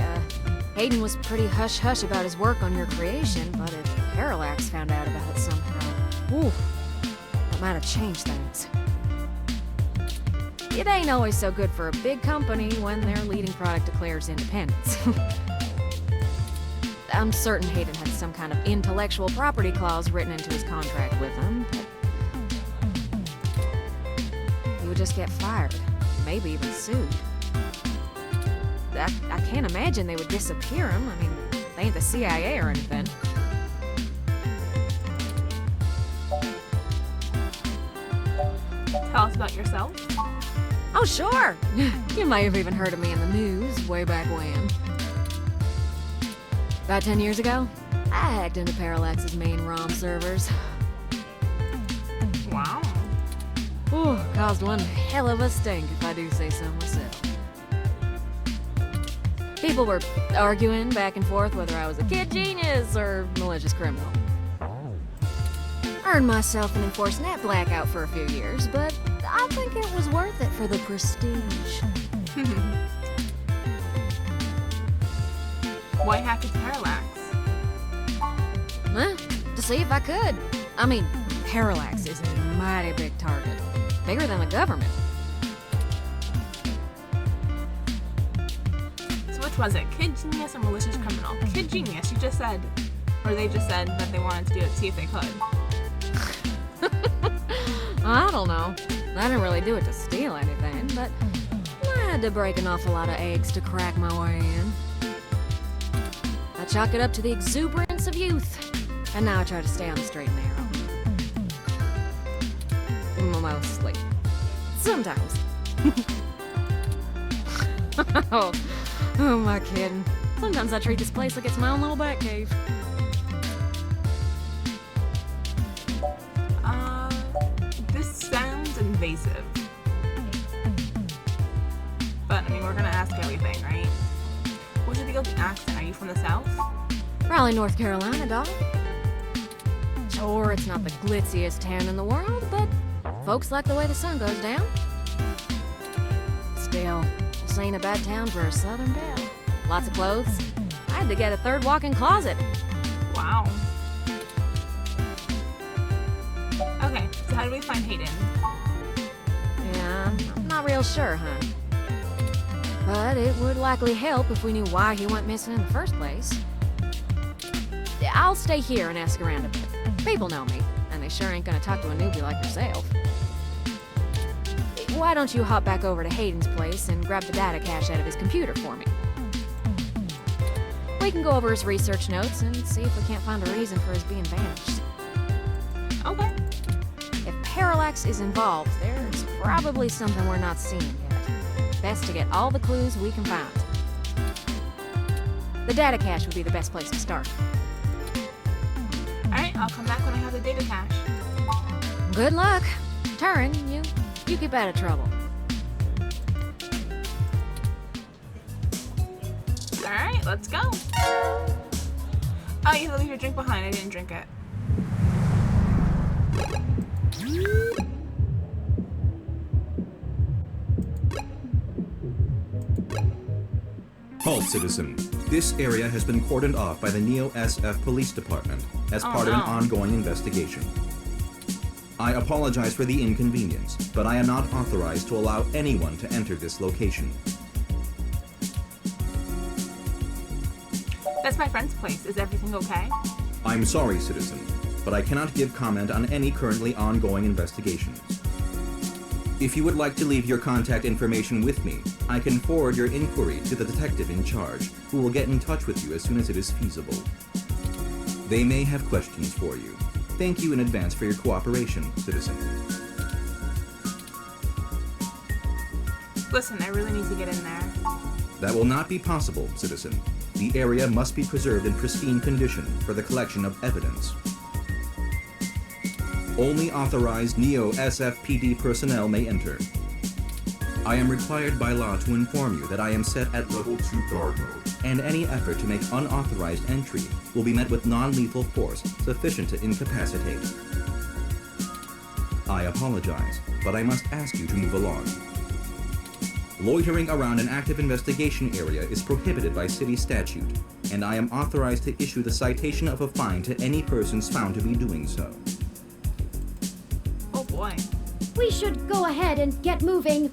Hayden was pretty hush-hush about his work on your creation, but if Parallax found out about it somehow, ooh, that might have changed things. It ain't always so good for a big company when their leading product declares independence. I'm certain Hayden had some kind of intellectual property clause written into his contract with them, but he would just get fired, maybe even sued. I can't imagine they would disappear him. I mean, They ain't the CIA or anything. Tell us about yourself. Oh, sure! You might have even heard of me in the news way back when. About 10 years ago, I hacked into Parallax's main ROM servers. Wow. Ooh, caused one hell of a stink, if I do say so myself. People were arguing back and forth whether I was a kid genius or malicious criminal. Earned myself an enforced net blackout for a few years, but I think it was worth it for the prestige. Why hack into Parallax? Huh? To see if I could. I mean, Parallax is a mighty big target. Bigger than the government. So which was it? Kid genius or malicious criminal? Kid genius, you just said. Or they just said that they wanted to do it to see if they could. I don't know. I didn't really do it to steal anything, but I had to break an awful lot of eggs to crack my way in. I chalk it up to the exuberance of youth, and now I try to stay on the straight and narrow. Mostly. Sometimes. Oh, am I kidding? Sometimes I treat this place like it's my own little bat cave. This sounds invasive. But, I mean, we're gonna ask everything, right? What's your deal with the accent? Are you from the South? Raleigh, North Carolina, dog. Sure, it's not the glitziest town in the world, but folks like the way the sun goes down. Still, this ain't a bad town for a southern belle. Lots of clothes. I had to get a third walk-in closet. Wow. Okay, so how do we find Hayden? Yeah, I'm not real sure, huh? But it would likely help if we knew why he went missing in the first place. I'll stay here and ask around a bit. People know me, and they sure ain't gonna talk to a newbie like yourself. Why don't you hop back over to Hayden's place and grab the data cache out of his computer for me? We can go over his research notes and see if we can't find a reason for his being vanished. Okay. If Parallax is involved, there's probably something we're not seeing yet. Best to get all the clues we can find. The data cache would be the best place to start. Alright, I'll come back when I have the data cache. Good luck. Turin, you keep out of trouble. Alright, let's go. Oh, you have to leave your drink behind. I didn't drink it. Halt, citizen. This area has been cordoned off by the Neo-SF Police Department as part of an ongoing investigation. I apologize for the inconvenience, but I am not authorized to allow anyone to enter this location. That's my friend's place. Is everything okay? I'm sorry, citizen, but I cannot give comment on any currently ongoing investigations. If you would like to leave your contact information with me, I can forward your inquiry to the detective in charge, who will get in touch with you as soon as it is feasible. They may have questions for you. Thank you in advance for your cooperation, citizen. Listen, I really need to get in there. That will not be possible, citizen. The area must be preserved in pristine condition for the collection of evidence. Only authorized Neo-SFPD personnel may enter. I am required by law to inform you that I am set at Level 2 guard mode, and any effort to make unauthorized entry will be met with non-lethal force sufficient to incapacitate. I apologize, but I must ask you to move along. Loitering around an active investigation area is prohibited by city statute, and I am authorized to issue the citation of a fine to any persons found to be doing so. Oh boy. We should go ahead and get moving.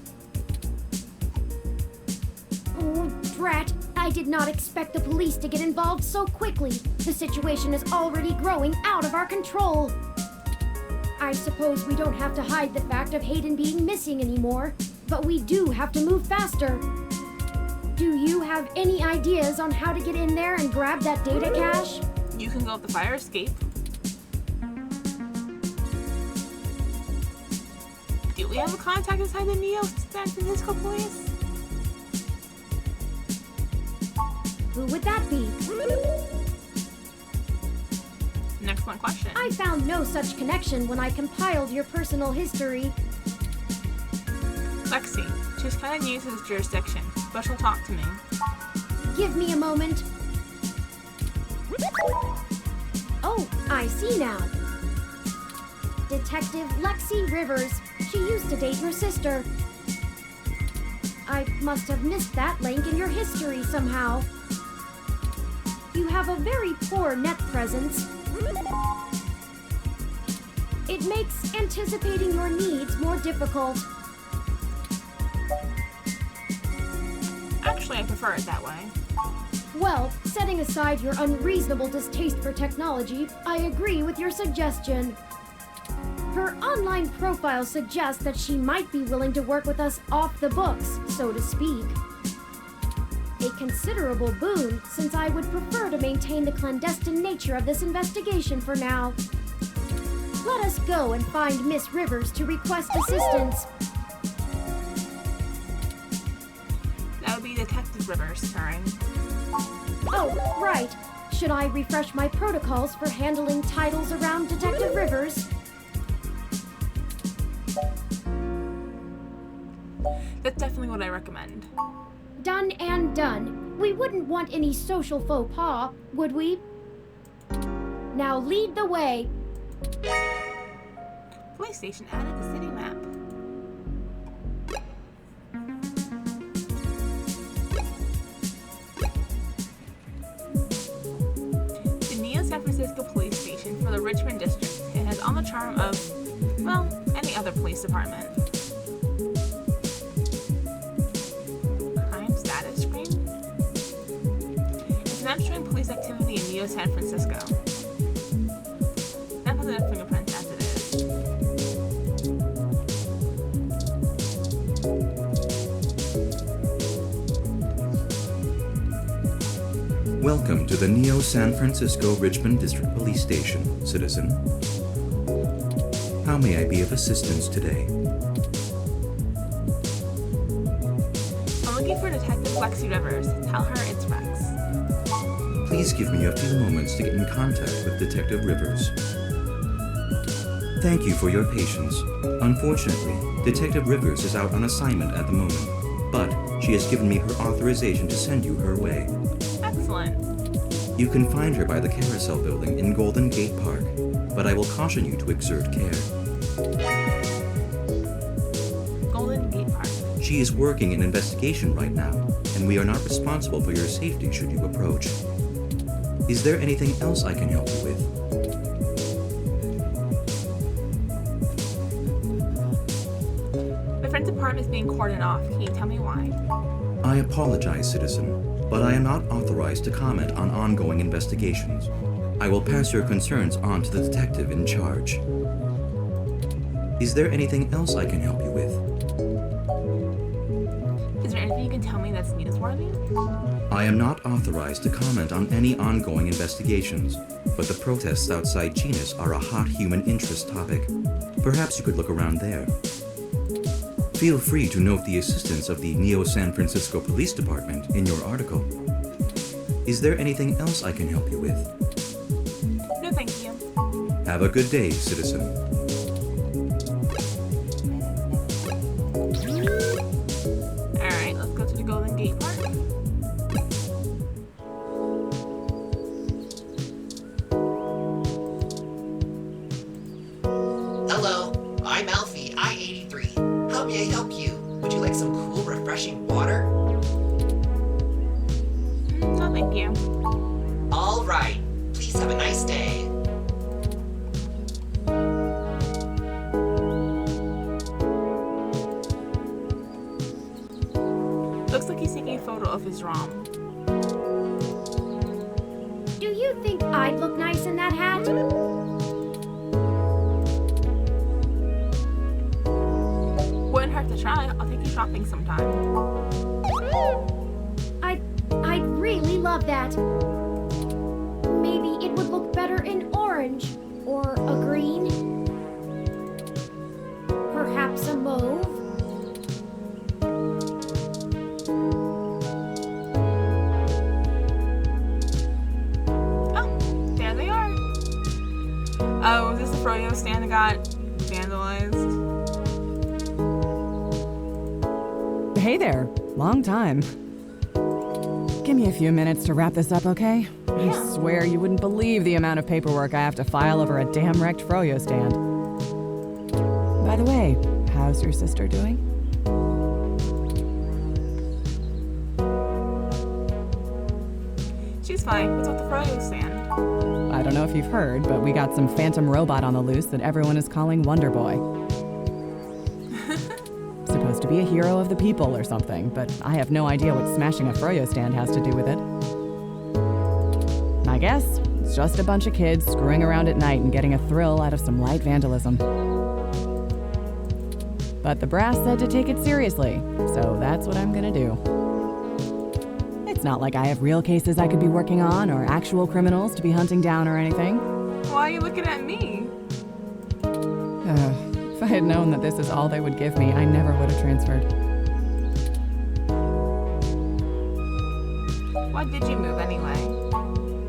Oh, drat. I did not expect the police to get involved so quickly. The situation is already growing out of our control. I suppose we don't have to hide the fact of Hayden being missing anymore, but we do have to move faster. Do you have any ideas on how to get in there and grab that data cache? You can go up the fire escape. Do we have a contact inside the Neo San Francisco police? Who would that be? An excellent question. I found no such connection when I compiled your personal history. Lexi. She's kind of new to this jurisdiction, but she'll talk to me. Give me a moment. Oh, I see now. Detective Lexi Rivers. She used to date your sister. I must have missed that link in your history somehow. You have a very poor net presence. It makes anticipating your needs more difficult. Actually, I prefer it that way. Well, setting aside your unreasonable distaste for technology, I agree with your suggestion. Her online profile suggests that she might be willing to work with us off the books, so to speak. A considerable boon, since I would prefer to maintain the clandestine nature of this investigation for now. Let us go and find Miss Rivers to request assistance. That would be Detective Rivers' turn. Oh, right. Should I refresh my protocols for handling titles around Detective Rivers? That's definitely what I recommend. Done and done. We wouldn't want any social faux pas, would we? Now lead the way. Police station added to city map. The Neo San Francisco Police Station for the Richmond District. It has all the charm of, well, any other police department. Crime status screen? It's an showing police activity in Neo San Francisco. That was a fingerprint as it is. Welcome to the Neo San Francisco Richmond District Police Station, citizen. How may I be of assistance today? I'm looking for Detective Lexi Rivers. Tell her it's Rex. Please give me a few moments to get in contact with Detective Rivers. Thank you for your patience. Unfortunately, Detective Rivers is out on assignment at the moment, but she has given me her authorization to send you her way. Excellent. You can find her by the Carousel Building in Golden Gate Park, but I will caution you to exert care. Golden Gate Park. She is working an investigation right now, and we are not responsible for your safety should you approach. Is there anything else I can help you with? My friend's apartment is being cordoned off. Can you tell me why? I apologize, citizen, but I am not authorized to comment on ongoing investigations. I will pass your concerns on to the detective in charge. Is there anything else I can help you with? Is there anything you can tell me that's newsworthy? I am not authorized to comment on any ongoing investigations, but the protests outside Genus are a hot human interest topic. Perhaps you could look around there. Feel free to note the assistance of the Neo San Francisco Police Department in your article. Is there anything else I can help you with? No, thank you. Have a good day, citizen. Alright, let's go to the Golden Gate Park. Hello, I'm Alfie, I-83. How may I help you? Would you like some cool, refreshing water? No, thank you. All right. Please have a nice day. Looks like he's taking a photo of his ROM. Do you think I'd look nice in that hat? Wouldn't hurt to try. I'll take you shopping sometime. love that. Maybe it would look better in orange or a green. Perhaps a mauve. Oh, there they are. Oh, is this the froyo stand that got vandalized? Hey there. Long time. Give me a few minutes to wrap this up, okay? I swear you wouldn't believe the amount of paperwork I have to file over a damn wrecked froyo stand. By the way, how's your sister doing? She's fine. What's with the froyo stand? I don't know if you've heard, but we got some phantom robot on the loose that everyone is calling Wonder Boy. Supposed to be a hero of the people or something, but I have no idea what smashing a froyo stand has to do with it. I guess it's just a bunch of kids screwing around at night and getting a thrill out of some light vandalism. But the brass said to take it seriously, so that's what I'm gonna do. It's not like I have real cases I could be working on or actual criminals to be hunting down or anything. Why are you looking at me? If I had known that this is all they would give me, I never would have transferred. Why did you move anyway?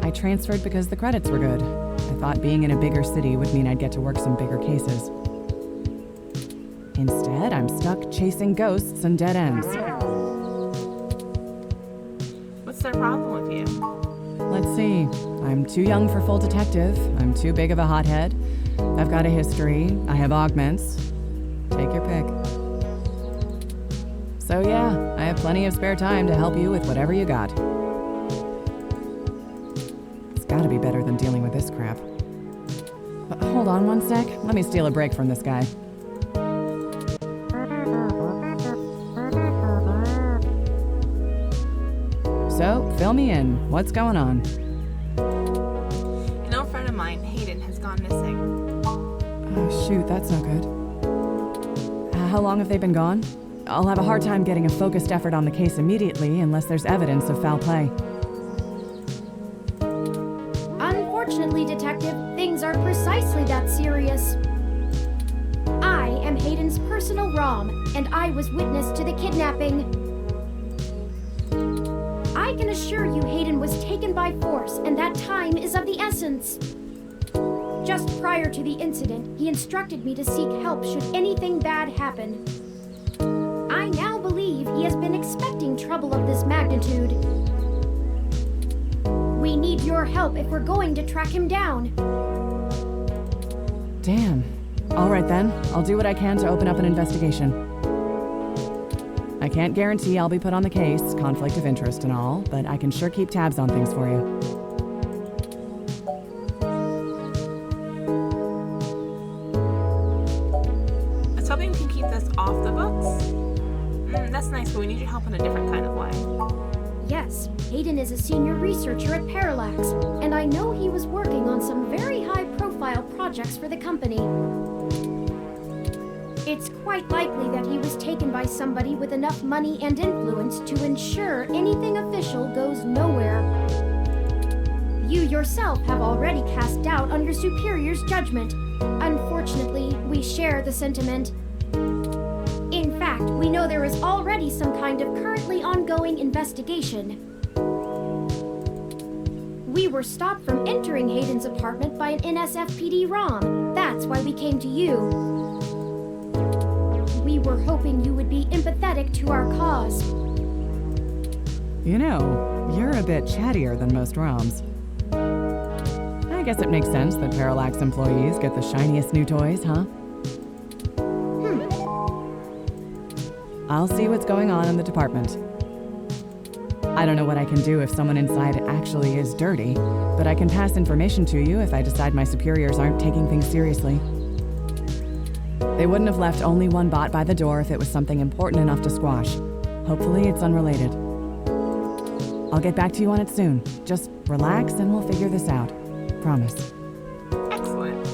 I transferred because the credits were good. I thought being in a bigger city would mean I'd get to work some bigger cases. Instead, I'm stuck chasing ghosts and dead ends. What's their problem with you? Let's see. I'm too young for full detective. I'm too big of a hothead. I've got a history. I have augments. Take your pick. So yeah, I have plenty of spare time to help you with whatever you got. It's gotta be better than dealing with this crap. Hold on one sec. Let me steal a break from this guy. So, fill me in. What's going on? An old friend of mine, Hayden, has gone missing. Oh, shoot, that's no good. How long have they been gone? I'll have a hard time getting a focused effort on the case immediately unless there's evidence of foul play. Unfortunately, Detective, things are precisely that serious. I am Hayden's personal ROM, and I was witness to the kidnapping. I can assure you Hayden was taken by force, and that time is of the essence. Just prior to the incident, he instructed me to seek help should anything bad happen. I now believe he has been expecting trouble of this magnitude. We need your help if we're going to track him down. Damn. All right then, I'll do what I can to open up an investigation. I can't guarantee I'll be put on the case, conflict of interest and all, but I can sure keep tabs on things for you. I was hoping we can keep this off the books. That's nice, but we need your help in a different kind of way. Yes, Hayden is a senior researcher at Parallax, and I know he was working on some very high-profile projects for the company. It's quite likely that he was taken by somebody with enough money and influence to ensure anything official goes nowhere. You yourself have already cast doubt on your superior's judgment. Unfortunately, we share the sentiment. In fact, we know there is already some kind of currently ongoing investigation. We were stopped from entering Hayden's apartment by an NSFPD ROM. That's why we came to you. We were hoping you would be empathetic to our cause. You know, you're a bit chattier than most ROMs. I guess it makes sense that Parallax employees get the shiniest new toys, huh? I'll see what's going on in the department. I don't know what I can do if someone inside actually is dirty, but I can pass information to you if I decide my superiors aren't taking things seriously. They wouldn't have left only one bot by the door if it was something important enough to squash. Hopefully it's unrelated. I'll get back to you on it soon. Just relax and we'll figure this out. Promise. Excellent.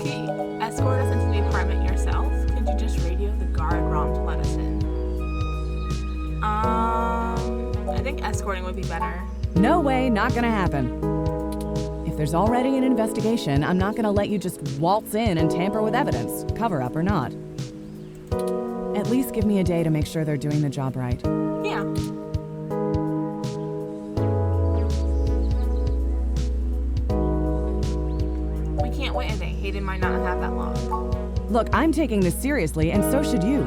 Can you escort us into the apartment yourself? Could you just radio the guard ROM to let us in? think escorting would be better. No way, not gonna happen. If there's already an investigation, I'm not gonna let you just waltz in and tamper with evidence, cover up or not. At least give me a day to make sure they're doing the job right. Yeah. We can't wait a day. Hayden might not have that long. Look, I'm taking this seriously, and so should you.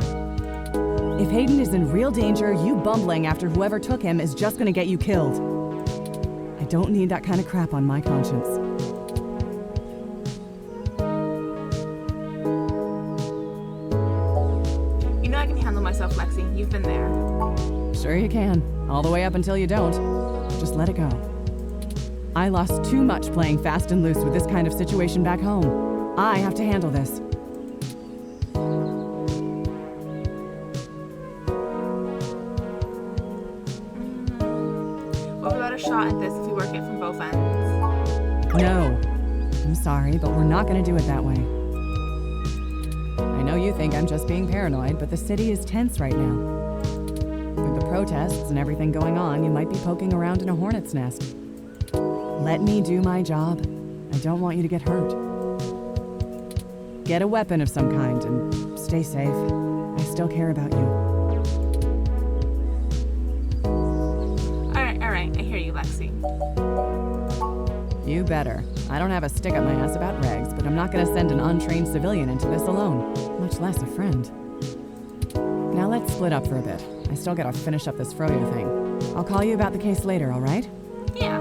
If Hayden is in real danger, you bumbling after whoever took him is just gonna get you killed. I don't need that kind of crap on my conscience. You know I can handle myself, Lexi. You've been there. Sure you can. All the way up until you don't. Just let it go. I lost too much playing fast and loose with this kind of situation back home. I have to handle this. What about a shot at this if we work it from both ends? No. I'm sorry, but we're not gonna do it that way. I know you think I'm just being paranoid, but the city is tense right now. With the protests and everything going on, you might be poking around in a hornet's nest. Let me do my job. I don't want you to get hurt. Get a weapon of some kind and stay safe. I still care about you. Alright, I hear you, Lexi. You better. I don't have a stick up my ass about regs, but I'm not gonna send an untrained civilian into this alone, much less a friend. Now let's split up for a bit. I still gotta finish up this Froyo thing. I'll call you about the case later, alright? Yeah.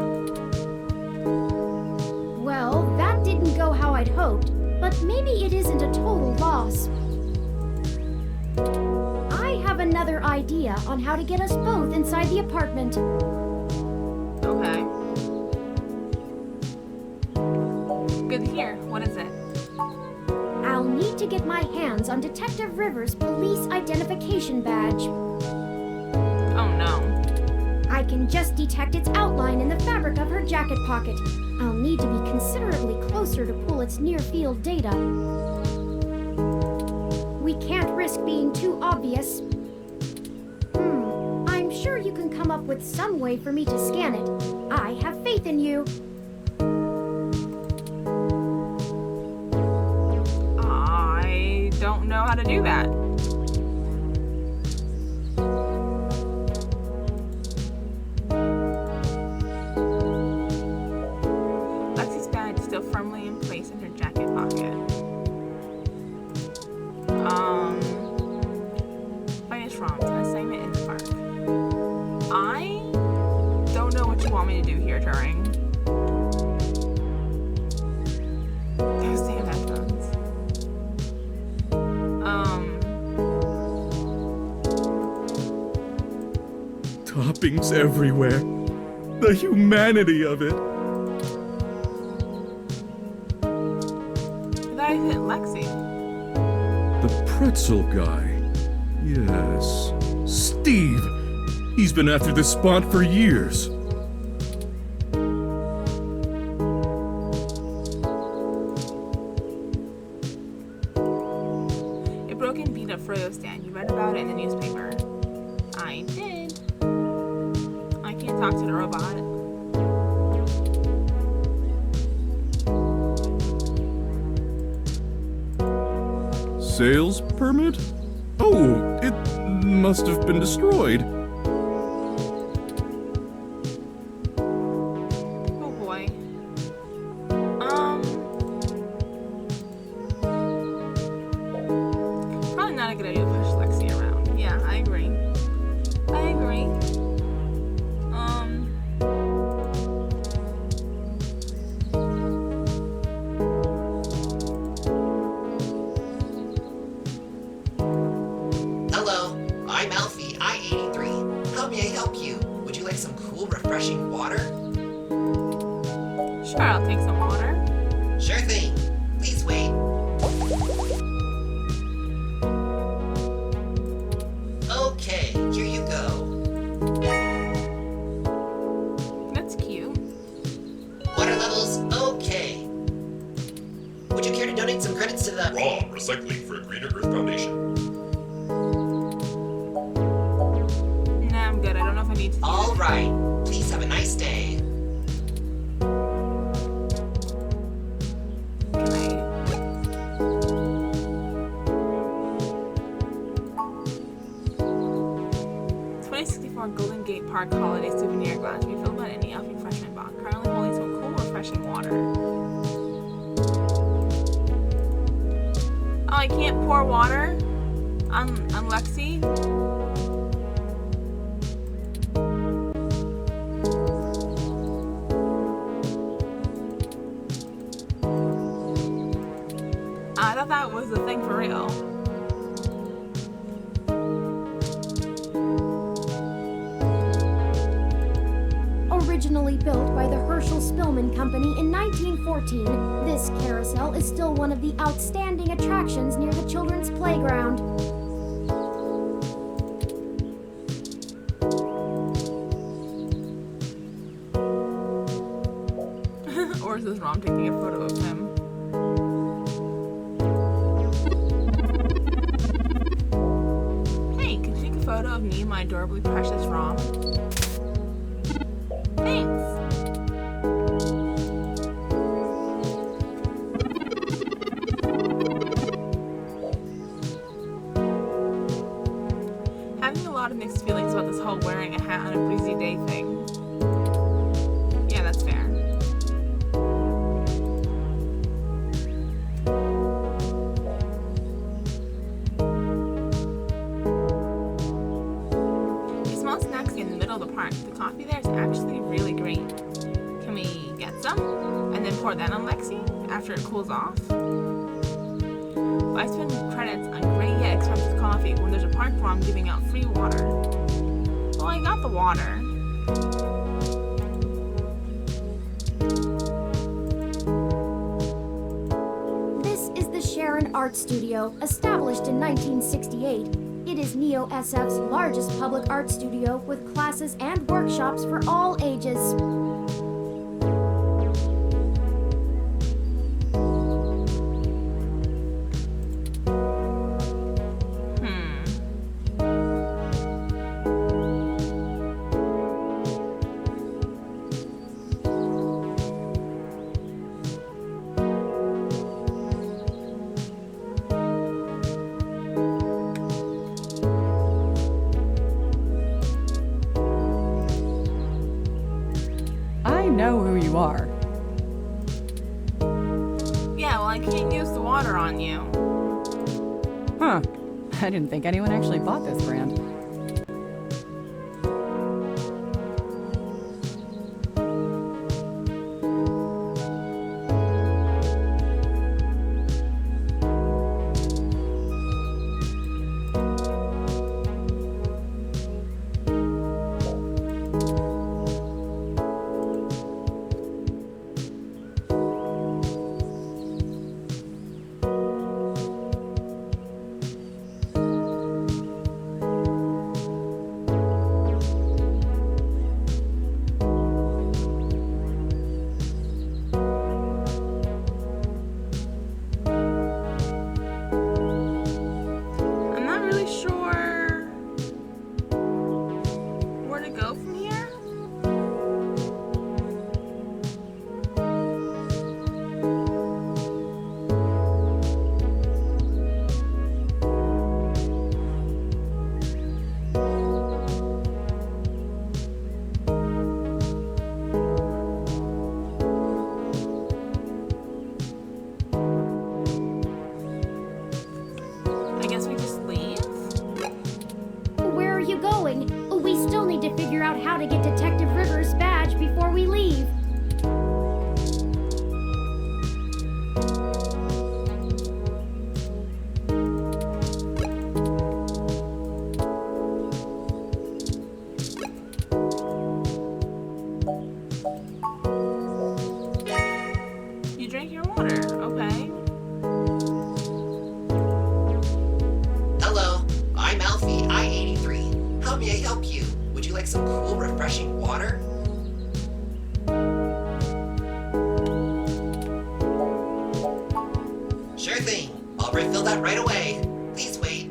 Well, that didn't go how I'd hoped, but maybe it isn't a total loss. I have another idea on how to get us both inside the apartment. Okay. Good to hear. What is it? I'll need to get my hands on Detective Rivers' police identification badge. Oh no. I can just detect its outline in the fabric of her jacket pocket. I'll need to be considerably closer to pull its near-field data. We can't risk being too obvious. I'm sure you can come up with some way for me to scan it. I have faith in you. I don't know how to do that. Lexi's badge is still firmly in place in her jacket pocket. Finance Roms, an assignment in the park. I don't know what you want me to do here, Turing. Those damn headphones. Toppings everywhere. The humanity of it. That I hit Lexi. The pretzel guy. Yes. Steve! He's been after this spot for years. A broken beat up Froyo stand. You read about it in the newspaper. I did. I can't talk to the robot. Sales permit? Oh, it must have been destroyed. Oh boy. Probably not a good idea to push Lexi around. Yeah, I agree. I agree. Hello, I'm Alfie, I-83. How may I help you? Would you like some cool, refreshing water? Sure, I'll take some water. Sure thing. Please wait. Okay, here you go. That's cute. Water levels, okay. Would you care to donate some credits to the... Raw recycling for a Greener Earth Foundation. Nah, I'm good. I don't know if I need to. All right. right. Please have a nice day. Can I... 2064 Golden Gate Park Holiday Souvenir Glass refilled by any Elf refreshment box. Currently holding some cool, refreshing water. Oh, I can't pour water on Lexi? I thought that was the thing for real. Originally built by the Herschel Spillman Company in 1914, this carousel is still one of the outstanding attractions near the children's playground. Or is this Rom taking a photo of him? Hey, can you take a photo of me and my adorably precious Rom? Thanks. Having a lot of mixed feelings about this whole wearing a hat on a breezy day thing. Yeah, that's fair. These small snacks in the middle of the park. The coffee there is actually really great. Can we get some? And then pour that on Lexi after it cools off? Why spend credits on great yet expensive coffee when there's a park where I'm giving out free water? Well, I got the water. This is the Sharon Art Studio, established in 1968. It is Neo SF's largest public art studio with classes and workshops for all ages. I know who you are. Yeah, well, I can't use the water on you. Huh. I didn't think anyone actually bought this brand. I'm not really sure where to go from here. I guess we just leave. Where are you going? We still need to figure out how to get Detective Rivers' badge before we leave. You drink your water, okay? Hello, I'm Alfie, I-83. How may I help you? Would you like some cool, refreshing water? Sure thing. I'll refill that right away. Please wait.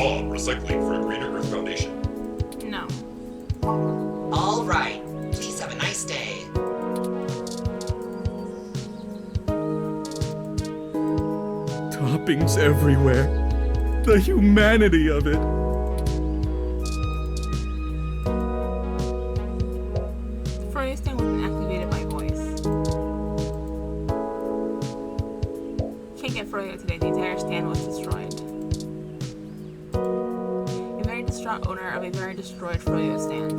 Tom, recycling for a Greener Earth Foundation. No. All right. Please have a nice day. Toppings everywhere. The humanity of it. Froyo stand wasn't activated by voice. Can't get Froyo today. The entire stand was destroyed. A very distraught owner of a very destroyed Froyo stand.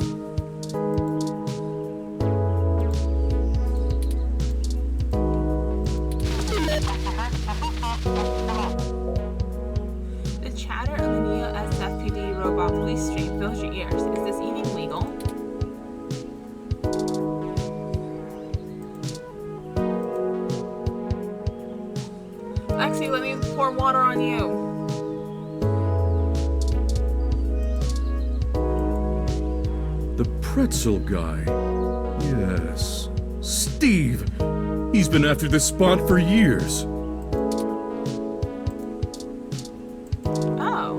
The chatter of the Neo SFPD robot police stream fills your ears. Is this eating legal? Lexi, let me pour water on you. The pretzel guy. Yes. Steve! He's been after this spot for years. Oh.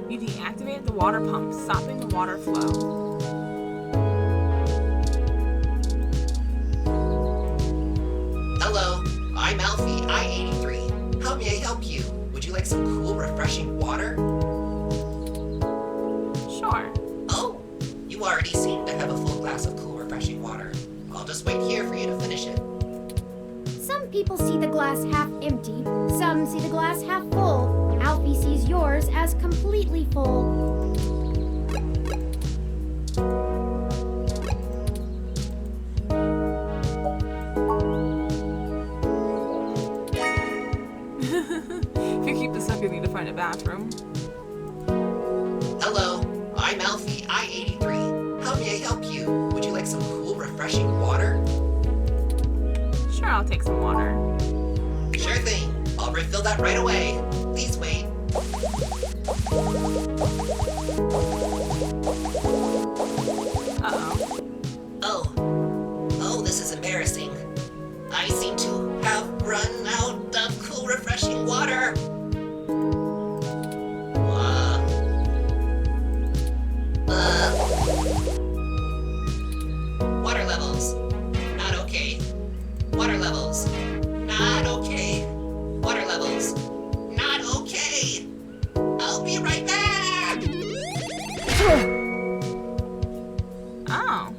You deactivated the water pump, stopping the water flow. Hello, I'm Alfie, I-83. How may I help you? Would you like some cool, refreshing water? Sure. Oh, you already seem to have a full glass of cool, refreshing water. I'll just wait here for you to finish it. Some people see the glass half empty, some see the glass half full. Alfie sees yours as completely full. If you keep this up, you'll need to find a bathroom. Hello, I'm Alfie, I-83. How may I help you? Would you like some cool, refreshing water? Sure, I'll take some water. Sure thing. I'll refill that right away. Please wait. Uh-oh. Oh, this is embarrassing. I seem to have run out of cool, refreshing water. Water levels. Not okay. Water levels. Not okay. Water levels. Not okay. I'll be right back. Oh.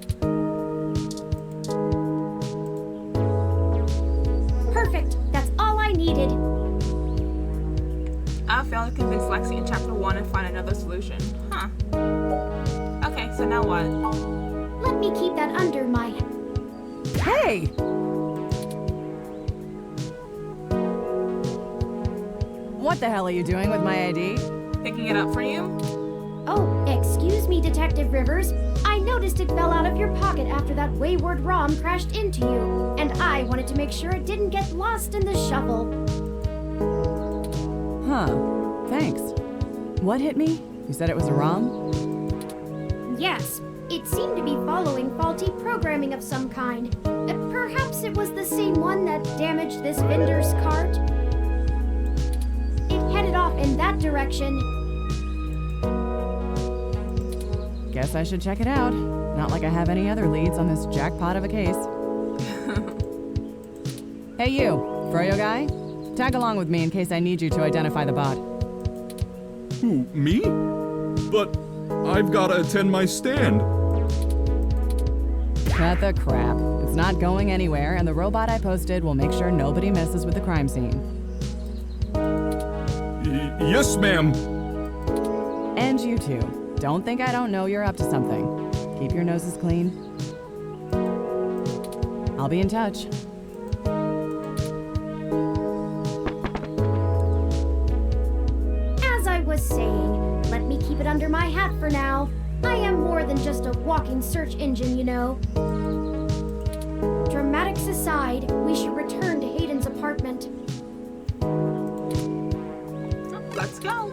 Perfect. That's all I needed. I failed to convince Lexi in Chapter 1 and find another solution. Huh. Okay, so now what? Let me keep that under my... Hey! What the hell are you doing with my ID? Picking it up for you? Oh, excuse me, Detective Rivers. I noticed it fell out of your pocket after that wayward ROM crashed into you, and I wanted to make sure it didn't get lost in the shuffle. Huh. Thanks. What hit me? You said it was a ROM? Yes, it seemed to be following faulty programming of some kind. Perhaps it was the same one that damaged this vendor's cart? It headed off in that direction. Guess I should check it out. Not like I have any other leads on this jackpot of a case. Hey you, Froyo guy? Tag along with me in case I need you to identify the bot. Who, me? But I've gotta attend my stand. Cut the crap. It's not going anywhere, and the robot I posted will make sure nobody messes with the crime scene. Yes, ma'am. And you too. Don't think I don't know you're up to something. Keep your noses clean. I'll be in touch. As I was saying, let me keep it under my hat for now. I am more than just a walking search engine, you know. Dramatics aside, we should return to Hayden's apartment. Let's go.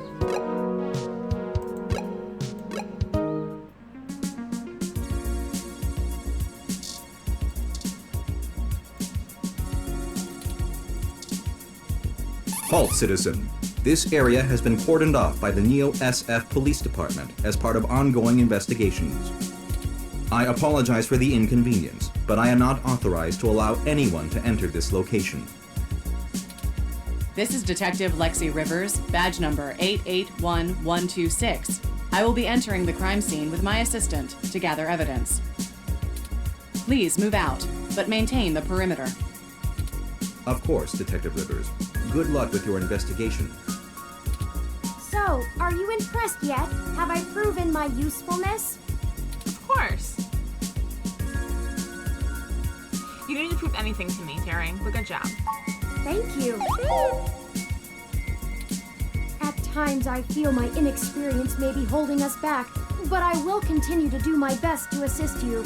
Halt, citizen. This area has been cordoned off by the Neo SF Police Department as part of ongoing investigations. I apologize for the inconvenience, but I am not authorized to allow anyone to enter this location. This is Detective Lexi Rivers, badge number 881126. I will be entering the crime scene with my assistant to gather evidence. Please move out, but maintain the perimeter. Of course, Detective Rivers. Good luck with your investigation. So, are you impressed yet? Have I proven my usefulness? Of course. You don't need to prove anything to me, Turing, but good job. Thank you. At times, I feel my inexperience may be holding us back, but I will continue to do my best to assist you.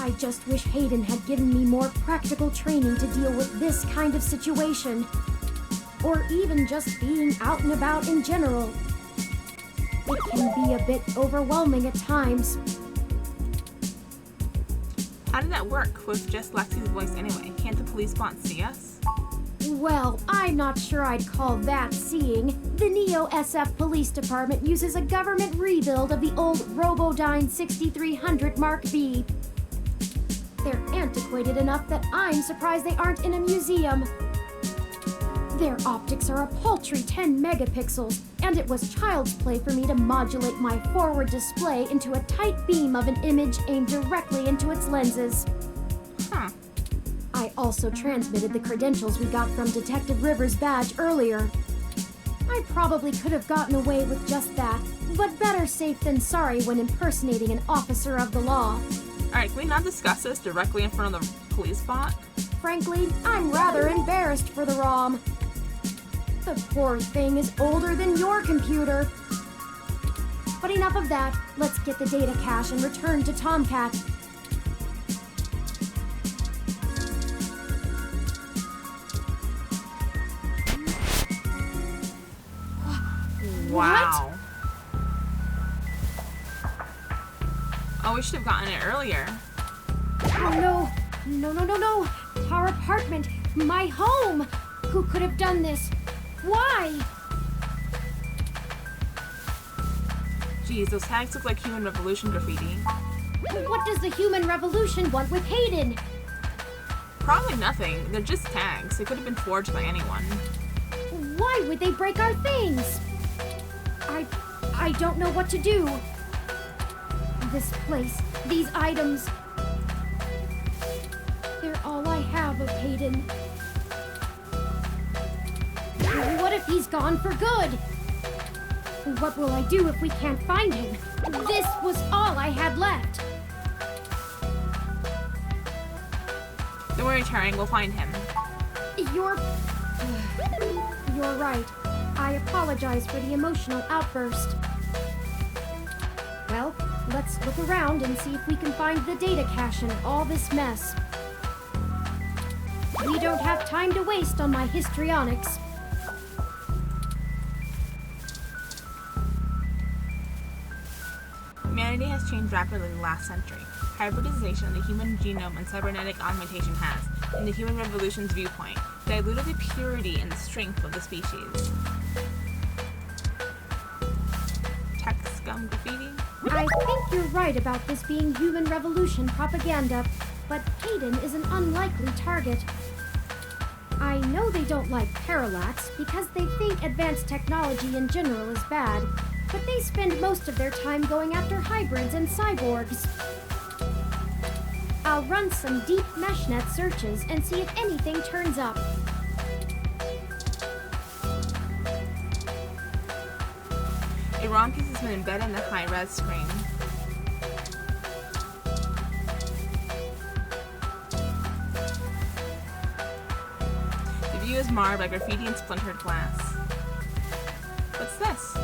I just wish Hayden had given me more practical training to deal with this kind of situation. Or even just being out and about in general. It can be a bit overwhelming at times. How did that work with just Lexi's voice anyway? Can't the police bot see us? Well, I'm not sure I'd call that seeing. The Neo SF Police Department uses a government rebuild of the old Robodyne 6300 Mark V. They're antiquated enough that I'm surprised they aren't in a museum. Their optics are a paltry 10 megapixels, and it was child's play for me to modulate my forward display into a tight beam of an image aimed directly into its lenses. Huh. I also transmitted the credentials we got from Detective Rivers' badge earlier. I probably could have gotten away with just that, but better safe than sorry when impersonating an officer of the law. Alright, can we not discuss this directly in front of the police bot? Frankly, I'm rather embarrassed for the ROM. The poor thing is older than your computer. But enough of that. Let's get the data cache and return to Tomcat. Wow. Oh, we should have gotten it earlier. Oh no! No! Our apartment! My home! Who could have done this? Why? Geez, those tags look like Human Revolution graffiti. What does the Human Revolution want with Hayden? Probably nothing. They're just tags. They could have been forged by anyone. Why would they break our things? I don't know what to do. This place, these items, they're all I have of Hayden. What if he's gone for good? What will I do if we can't find him? This was all I had left. Don't worry, Turing, we'll find him. You're right. I apologize for the emotional outburst. Well, let's look around and see if we can find the data cache in all this mess. We don't have time to waste on my histrionics. Humanity has changed rapidly in the last century. Hybridization of the human genome and cybernetic augmentation has, in the Human Revolution's viewpoint, diluted the purity and the strength of the species. Tech scum graffiti? I think you're right about this being Human Revolution propaganda, but Hayden is an unlikely target. I know they don't like Parallax because they think advanced technology in general is bad, but they spend most of their time going after hybrids and cyborgs. I'll run some deep meshnet searches and see if anything turns up. A ROM piece has been embedded in the high-res screen. The view is marred by graffiti and splintered glass. What's this?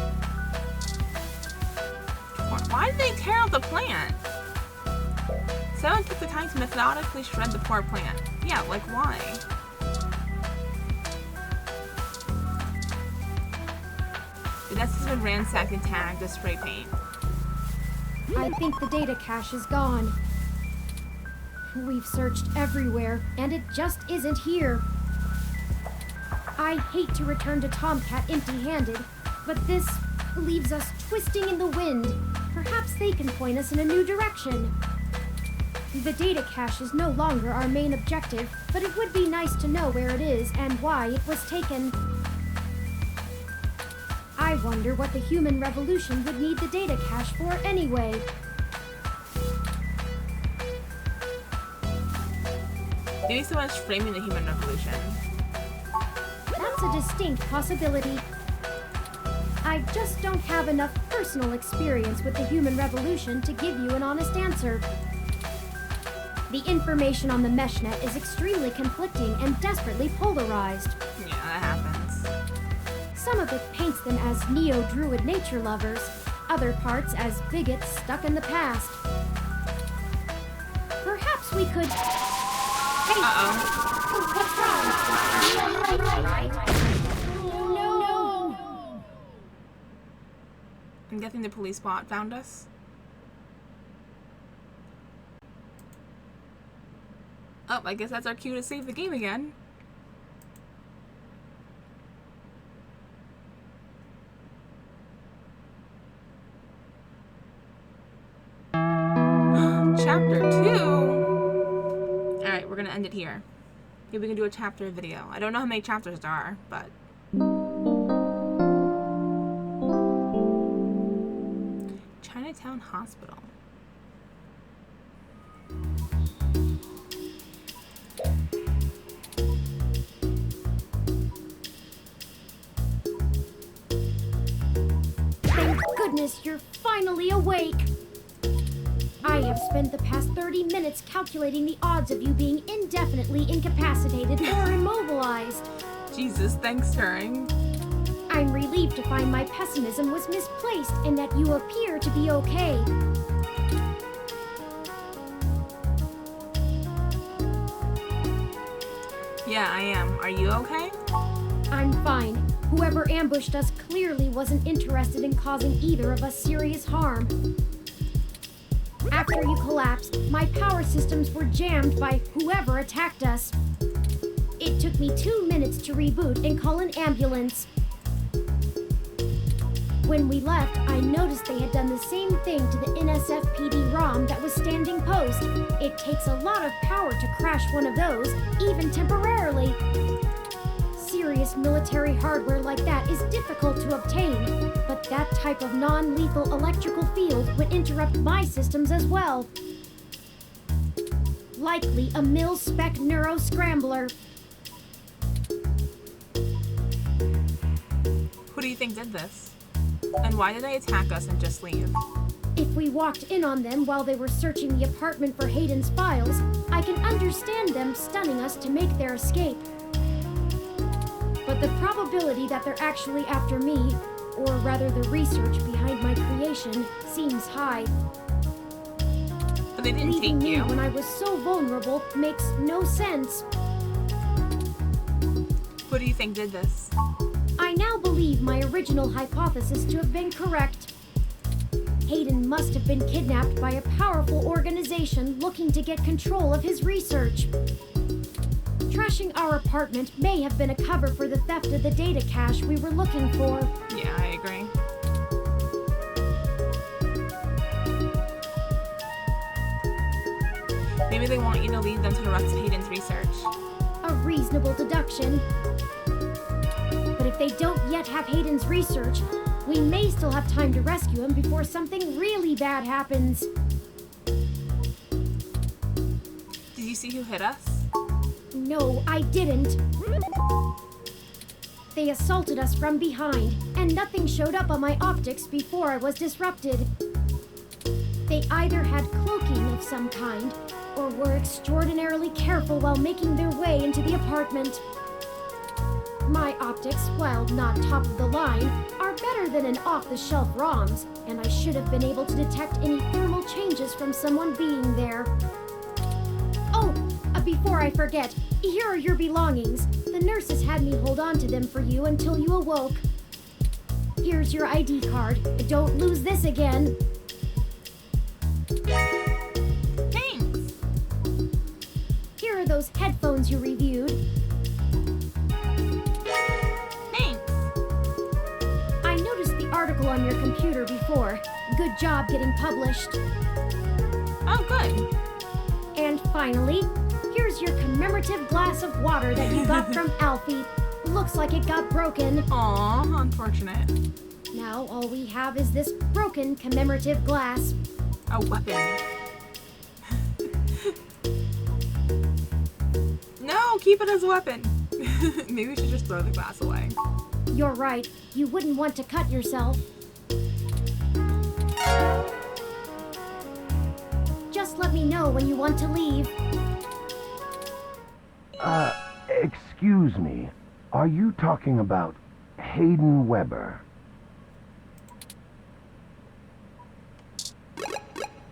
Why did they tear out the plant? Someone took the time to methodically shred the poor plant. Yeah, like why? The nest has been ransacked and tagged with spray paint. I think the data cache is gone. We've searched everywhere, and it just isn't here. I hate to return to Tomcat empty-handed, but this leaves us twisting in the wind. Perhaps they can point us in a new direction. The data cache is no longer our main objective, but it would be nice to know where it is and why it was taken. I wonder what the human revolution would need the data cache for anyway. Maybe someone's framing the human revolution. That's a distinct possibility. I just don't have enough personal experience with the human revolution to give you an honest answer. The information on the meshnet is extremely conflicting and desperately polarized. Yeah, that happens. Some of it paints them as neo-druid nature lovers, other parts as bigots stuck in the past. Perhaps we could... Hey! What's wrong? No! I'm guessing the police bot found us. Oh, I guess that's our cue to save the game again. Chapter 2? Alright, we're gonna end it here. Maybe we can do a chapter video. I don't know how many chapters there are, but... Chinatown Hospital. Thank goodness you're finally awake! I have spent the past 30 minutes calculating the odds of you being indefinitely incapacitated or immobilized. Jesus, thanks, Turing. I'm relieved to find my pessimism was misplaced and that you appear to be okay. Yeah, I am. Are you okay? I'm fine. Whoever ambushed us clearly wasn't interested in causing either of us serious harm. After you collapsed, my power systems were jammed by whoever attacked us. It took me 2 minutes to reboot and call an ambulance. When we left, I noticed they had done the same thing to the NSFPD ROM that was standing post. It takes a lot of power to crash one of those, even temporarily. Serious military hardware like that is difficult to obtain, but that type of non-lethal electrical field would interrupt my systems as well. Likely a mil-spec neuro-scrambler. Who do you think did this? And why did they attack us and just leave? If we walked in on them while they were searching the apartment for Hayden's files, I can understand them stunning us to make their escape. But the probability that they're actually after me, or rather the research behind my creation, seems high. But they didn't Leaving take me you. when I was so vulnerable makes no sense. Who do you think did this? I now believe my original hypothesis to have been correct. Hayden must have been kidnapped by a powerful organization looking to get control of his research. Trashing our apartment may have been a cover for the theft of the data cache we were looking for. Yeah, I agree. Maybe they want you to lead them to the rest of Hayden's research. A reasonable deduction. But if they don't yet have Hayden's research, we may still have time to rescue him before something really bad happens. Did you see who hit us? No, I didn't. They assaulted us from behind, and nothing showed up on my optics before I was disrupted. They either had cloaking of some kind, or were extraordinarily careful while making their way into the apartment. My optics, while not top of the line, are better than an off-the-shelf ROM's, and I should have been able to detect any thermal changes from someone being there. Oh, before I forget, here are your belongings. The nurses had me hold on to them for you until you awoke. Here's your ID card. Don't lose this again. Thanks! Here are those headphones you reviewed. article on your computer before. Good job getting published. Oh, good. And finally, here's your commemorative glass of water that you got from Alfie. Looks like it got broken. Aw, how unfortunate. Now all we have is this broken commemorative glass. A weapon. No, keep it as a weapon. Maybe we should just throw the glass away. You're right. You wouldn't want to cut yourself. Just let me know when you want to leave. Excuse me. Are you talking about Hayden Weber?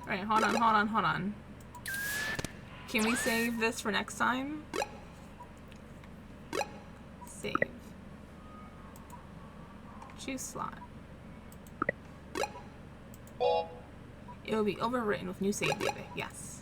Alright, hold on. Can we save this for next time? Save. Choose slot. It will be overwritten with new save data. Yes.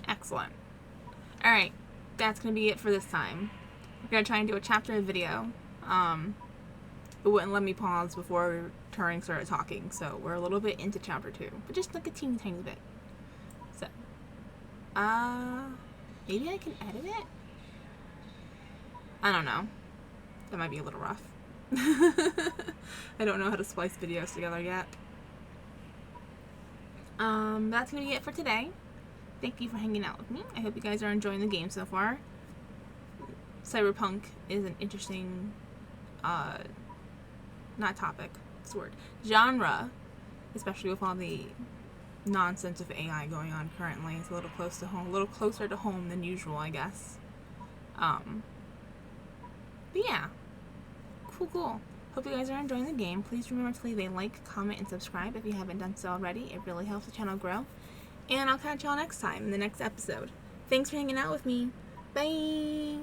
Excellent. Alright, that's gonna be it for this time. We're gonna try and do a chapter of video. It wouldn't let me pause before Turing started talking, so we're a little bit into chapter 2, but just like a teeny tiny bit. So, maybe I can edit it? I don't know. That might be a little rough. I don't know how to splice videos together yet. That's gonna be it for today. Thank you for hanging out with me. I hope you guys are enjoying the game so far. Cyberpunk is an interesting, not topic, it's a word, genre, especially with all the nonsense of AI going on currently. It's a little close to home, a little closer to home than usual, I guess. But yeah, cool. Hope you guys are enjoying the game. Please remember to leave a like, comment, and subscribe if you haven't done so already. It really helps the channel grow. And I'll catch y'all next time in the next episode. Thanks for hanging out with me. Bye!